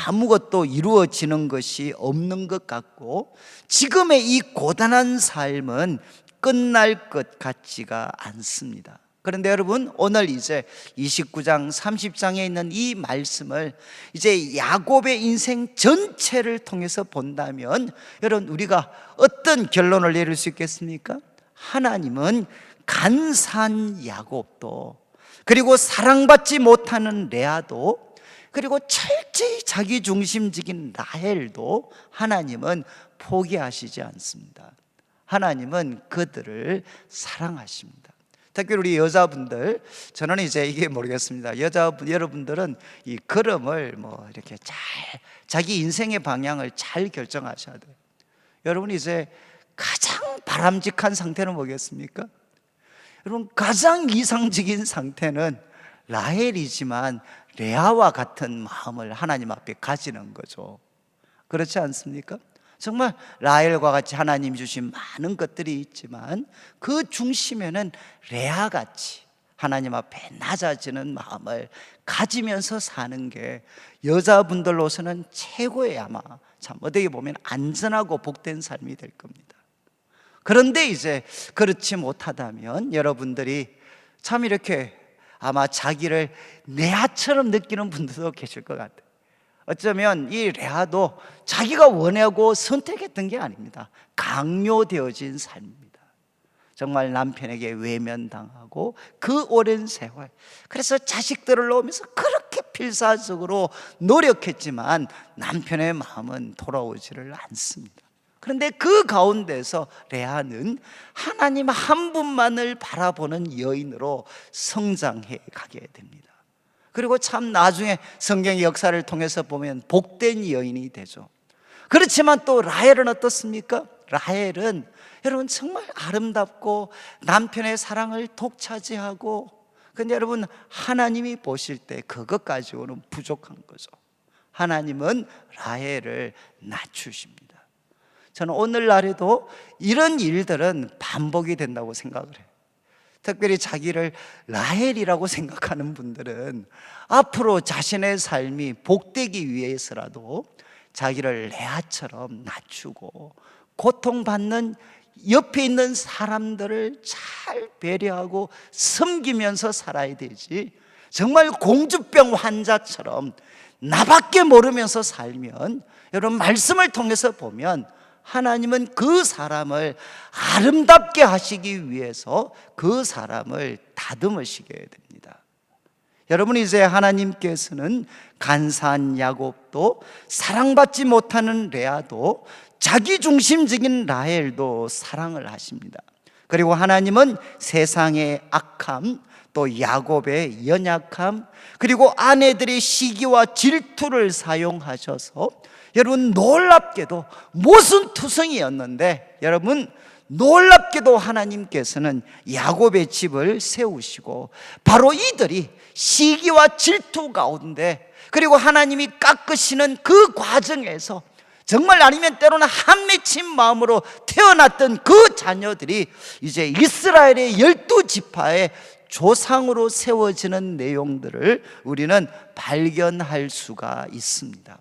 아무것도 이루어지는 것이 없는 것 같고, 지금의 이 고단한 삶은 끝날 것 같지가 않습니다. 그런데 여러분, 오늘 이제 29장 30장에 있는 이 말씀을 이제 야곱의 인생 전체를 통해서 본다면 여러분, 우리가 어떤 결론을 내릴 수 있겠습니까? 하나님은 간사한 야곱도, 그리고 사랑받지 못하는 레아도, 그리고 철저히 자기중심적인 라헬도 하나님은 포기하시지 않습니다. 하나님은 그들을 사랑하십니다. 특히 우리 여자분들, 저는 이제 이게 모르겠습니다. 여러분들은 이 걸음을 이렇게 잘, 자기 인생의 방향을 잘 결정하셔야 돼요. 여러분, 이제 가장 바람직한 상태는 뭐겠습니까? 여러분, 가장 이상적인 상태는 라헬이지만 레아와 같은 마음을 하나님 앞에 가지는 거죠. 그렇지 않습니까? 정말 라헬과 같이 하나님 주신 많은 것들이 있지만 그 중심에는 레아같이 하나님 앞에 낮아지는 마음을 가지면서 사는 게 여자분들로서는 최고의, 아마 참 어떻게 보면 안전하고 복된 삶이 될 겁니다. 그런데 이제 그렇지 못하다면 여러분들이 참 이렇게 아마 자기를 레아처럼 느끼는 분들도 계실 것 같아요. 어쩌면 이 레아도 자기가 원하고 선택했던 게 아닙니다. 강요되어진 삶입니다. 정말 남편에게 외면당하고 그 오랜 세월, 그래서 자식들을 놓으면서 그렇게 필사적으로 노력했지만 남편의 마음은 돌아오지를 않습니다. 그런데 그 가운데서 레아는 하나님 한 분만을 바라보는 여인으로 성장해 가게 됩니다. 그리고 참 나중에 성경의 역사를 통해서 보면 복된 여인이 되죠. 그렇지만 또 라헬은 어떻습니까? 라헬은 여러분 정말 아름답고 남편의 사랑을 독차지하고, 근데 여러분 하나님이 보실 때 그것 가지고는 부족한 거죠. 하나님은 라헬을 낮추십니다. 저는 오늘날에도 이런 일들은 반복이 된다고 생각을 해요. 특별히 자기를 라헬이라고 생각하는 분들은 앞으로 자신의 삶이 복되기 위해서라도 자기를 레아처럼 낮추고 고통받는 옆에 있는 사람들을 잘 배려하고 섬기면서 살아야 되지, 정말 공주병 환자처럼 나밖에 모르면서 살면, 여러분 말씀을 통해서 보면 하나님은 그 사람을 아름답게 하시기 위해서 그 사람을 다듬으시게 됩니다. 여러분, 이제 하나님께서는 간사한 야곱도, 사랑받지 못하는 레아도, 자기중심적인 라헬도 사랑을 하십니다. 그리고 하나님은 세상의 악함, 또 야곱의 연약함, 그리고 아내들의 시기와 질투를 사용하셔서 여러분 놀랍게도 모순투성이었는데 여러분 놀랍게도 하나님께서는 야곱의 집을 세우시고 바로 이들이 시기와 질투 가운데, 그리고 하나님이 깎으시는 그 과정에서 정말 아니면 때로는 한 맺힌 마음으로 태어났던 그 자녀들이 이제 이스라엘의 12지파의 조상으로 세워지는 내용들을 우리는 발견할 수가 있습니다.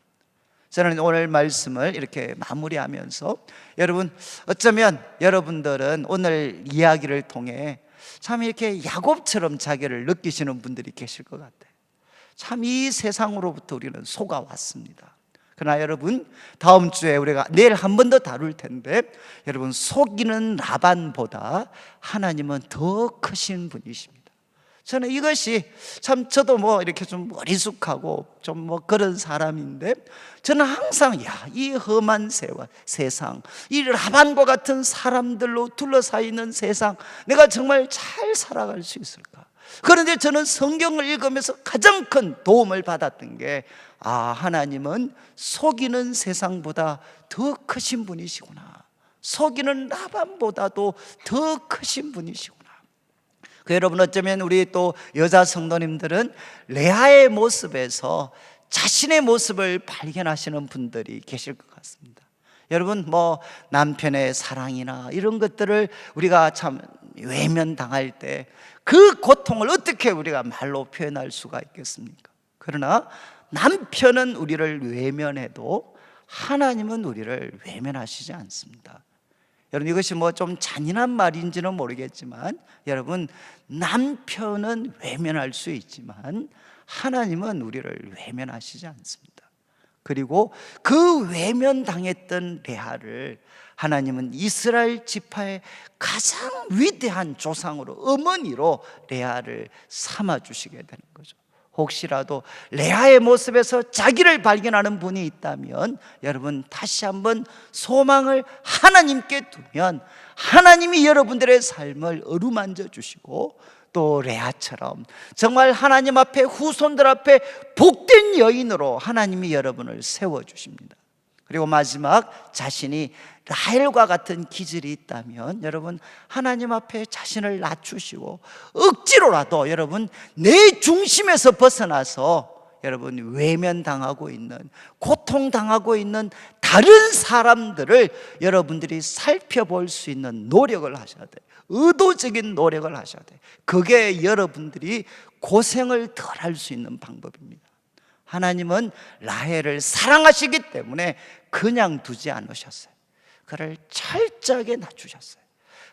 저는 오늘 말씀을 이렇게 마무리하면서, 여러분, 어쩌면 여러분들은 오늘 이야기를 통해 참 이렇게 야곱처럼 자기를 느끼시는 분들이 계실 것 같아요. 참 이 세상으로부터 우리는 속아왔습니다. 그러나 여러분, 다음 주에 우리가 내일 한 번 더 다룰 텐데, 여러분, 속이는 라반보다 하나님은 더 크신 분이십니다. 저는 이것이 참, 저도 뭐 이렇게 좀 머리숙하고 좀 뭐 그런 사람인데, 저는 항상 이 험한 세상, 이 라반과 같은 사람들로 둘러싸여 있는 세상, 내가 정말 잘 살아갈 수 있을까? 그런데 저는 성경을 읽으면서 가장 큰 도움을 받았던 게, 하나님은 속이는 세상보다 더 크신 분이시구나, 속이는 라반보다도 더 크신 분이시구나. 여러분, 어쩌면 우리 또 여자 성도님들은 레아의 모습에서 자신의 모습을 발견하시는 분들이 계실 것 같습니다. 여러분, 뭐 남편의 사랑이나 이런 것들을 우리가 참 외면당할 때 그 고통을 어떻게 우리가 말로 표현할 수가 있겠습니까? 그러나 남편은 우리를 외면해도 하나님은 우리를 외면하시지 않습니다. 여러분, 이것이 뭐 좀 잔인한 말인지는 모르겠지만, 여러분, 남편은 외면할 수 있지만 하나님은 우리를 외면하시지 않습니다. 그리고 그 외면당했던 레아를 하나님은 이스라엘 지파의 가장 위대한 조상으로, 어머니로 레아를 삼아주시게 되는 거죠. 혹시라도 레아의 모습에서 자기를 발견하는 분이 있다면, 여러분, 다시 한번 소망을 하나님께 두면 하나님이 여러분들의 삶을 어루만져 주시고, 또 레아처럼 정말 하나님 앞에, 후손들 앞에 복된 여인으로 하나님이 여러분을 세워주십니다. 그리고 마지막, 자신이 라헬과 같은 기질이 있다면 여러분, 하나님 앞에 자신을 낮추시고 억지로라도 여러분 내 중심에서 벗어나서 여러분 외면당하고 있는, 고통당하고 있는 다른 사람들을 여러분들이 살펴볼 수 있는 노력을 하셔야 돼요. 의도적인 노력을 하셔야 돼요. 그게 여러분들이 고생을 덜 할 수 있는 방법입니다. 하나님은 라헬을 사랑하시기 때문에 그냥 두지 않으셨어요. 그를 철저하게 낮추셨어요.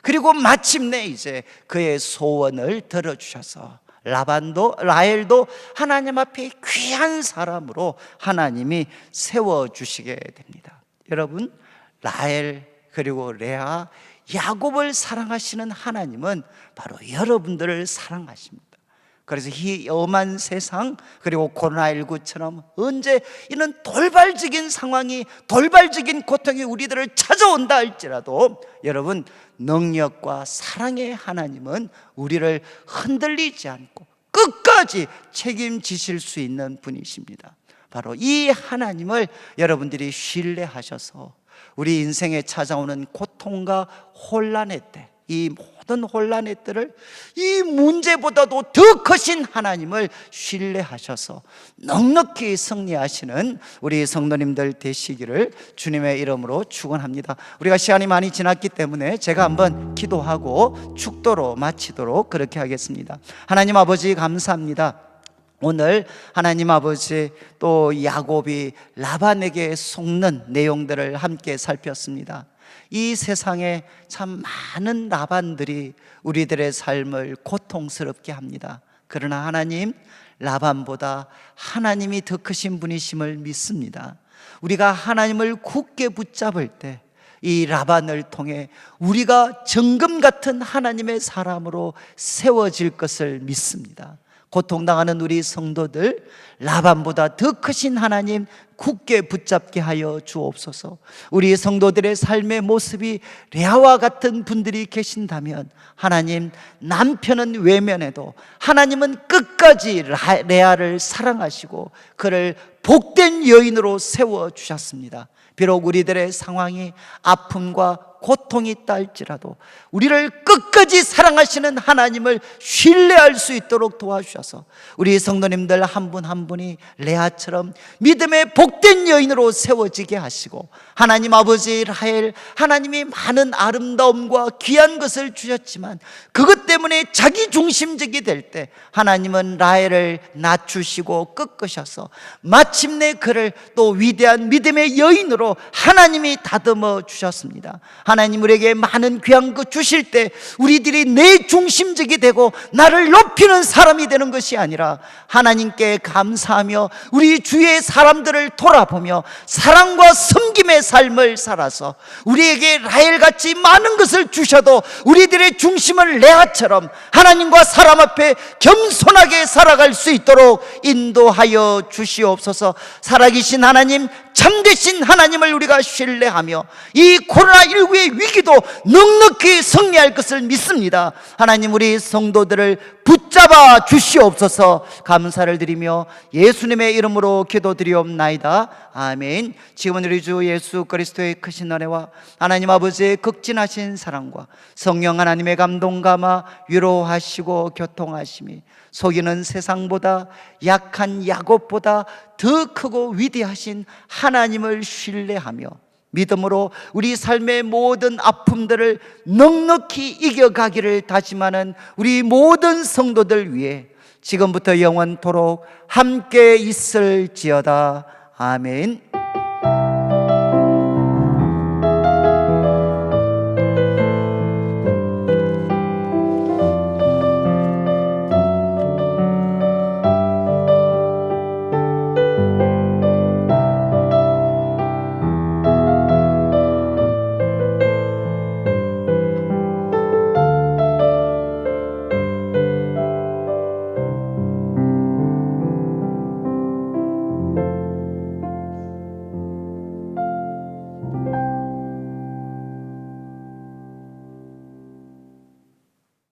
그리고 마침내 이제 그의 소원을 들어주셔서 라헬도 하나님 앞에 귀한 사람으로 하나님이 세워주시게 됩니다. 여러분, 라헬 그리고 레아, 야곱을 사랑하시는 하나님은 바로 여러분들을 사랑하십니다. 그래서 이 엄한 세상, 그리고 코로나19처럼 언제 이런 돌발적인 상황이, 돌발적인 고통이 우리들을 찾아온다 할지라도 여러분, 능력과 사랑의 하나님은 우리를 흔들리지 않고 끝까지 책임지실 수 있는 분이십니다. 바로 이 하나님을 여러분들이 신뢰하셔서 우리 인생에 찾아오는 고통과 혼란의 때, 이 모든 혼란의 때를 이 문제보다도 더 크신 하나님을 신뢰하셔서 넉넉히 승리하시는 우리 성도님들 되시기를 주님의 이름으로 축원합니다. 우리가 시간이 많이 지났기 때문에 제가 한번 기도하고 축도로 마치도록 그렇게 하겠습니다. 하나님 아버지, 감사합니다. 오늘 하나님 아버지, 또 야곱이 라반에게 속는 내용들을 함께 살폈습니다. 이 세상에 참 많은 라반들이 우리들의 삶을 고통스럽게 합니다. 그러나 하나님, 라반보다 하나님이 더 크신 분이심을 믿습니다. 우리가 하나님을 굳게 붙잡을 때 이 라반을 통해 우리가 정금 같은 하나님의 사람으로 세워질 것을 믿습니다. 고통당하는 우리 성도들, 라반보다 더 크신 하나님 굳게 붙잡게 하여 주옵소서. 우리 성도들의 삶의 모습이 레아와 같은 분들이 계신다면, 하나님, 남편은 외면해도 하나님은 끝까지 레아를 사랑하시고 그를 복된 여인으로 세워주셨습니다. 비록 우리들의 상황이 아픔과 고통이 있다 할지라도 우리를 끝까지 사랑하시는 하나님을 신뢰할 수 있도록 도와주셔서 우리 성도님들 한 분 한 분이 레아처럼 믿음의 복된 여인으로 세워지게 하시고, 하나님 아버지 라헬, 하나님이 많은 아름다움과 귀한 것을 주셨지만 그것 때문에 자기 중심적이 될 때 하나님은 라헬을 낮추시고 꺾으셔서 마침내 그를 또 위대한 믿음의 여인으로 하나님이 다듬어 주셨습니다. 하나님 우리에게 많은 귀한 것 주실 때 우리들이 내 중심적이 되고 나를 높이는 사람이 되는 것이 아니라 하나님께 감사하며 우리 주위의 사람들을 돌아보며 사랑과 섬김의 삶을 살아서 우리에게 라헬같이 많은 것을 주셔도 우리들의 중심을 레아처럼 하나님과 사람 앞에 겸손하게 살아갈 수 있도록 인도하여 주시옵소서. 살아계신 하나님, 참되신 하나님을 우리가 신뢰하며 이 코로나19의 위기도 넉넉히 승리할 것을 믿습니다. 하나님 우리 성도들을 붙잡아 주시옵소서. 감사를 드리며 예수님의 이름으로 기도드리옵나이다. 아멘. 지금은 우리 주 예수 그리스도의 크신 은혜와 하나님 아버지의 극진하신 사랑과 성령 하나님의 감동 감화 위로하시고 교통하심이 속이는 세상보다 약한 야곱보다 더 크고 위대하신 하나님을 신뢰하며 믿음으로 우리 삶의 모든 아픔들을 넉넉히 이겨가기를 다짐하는 우리 모든 성도들 위해 지금부터 영원토록 함께 있을지어다. 아멘.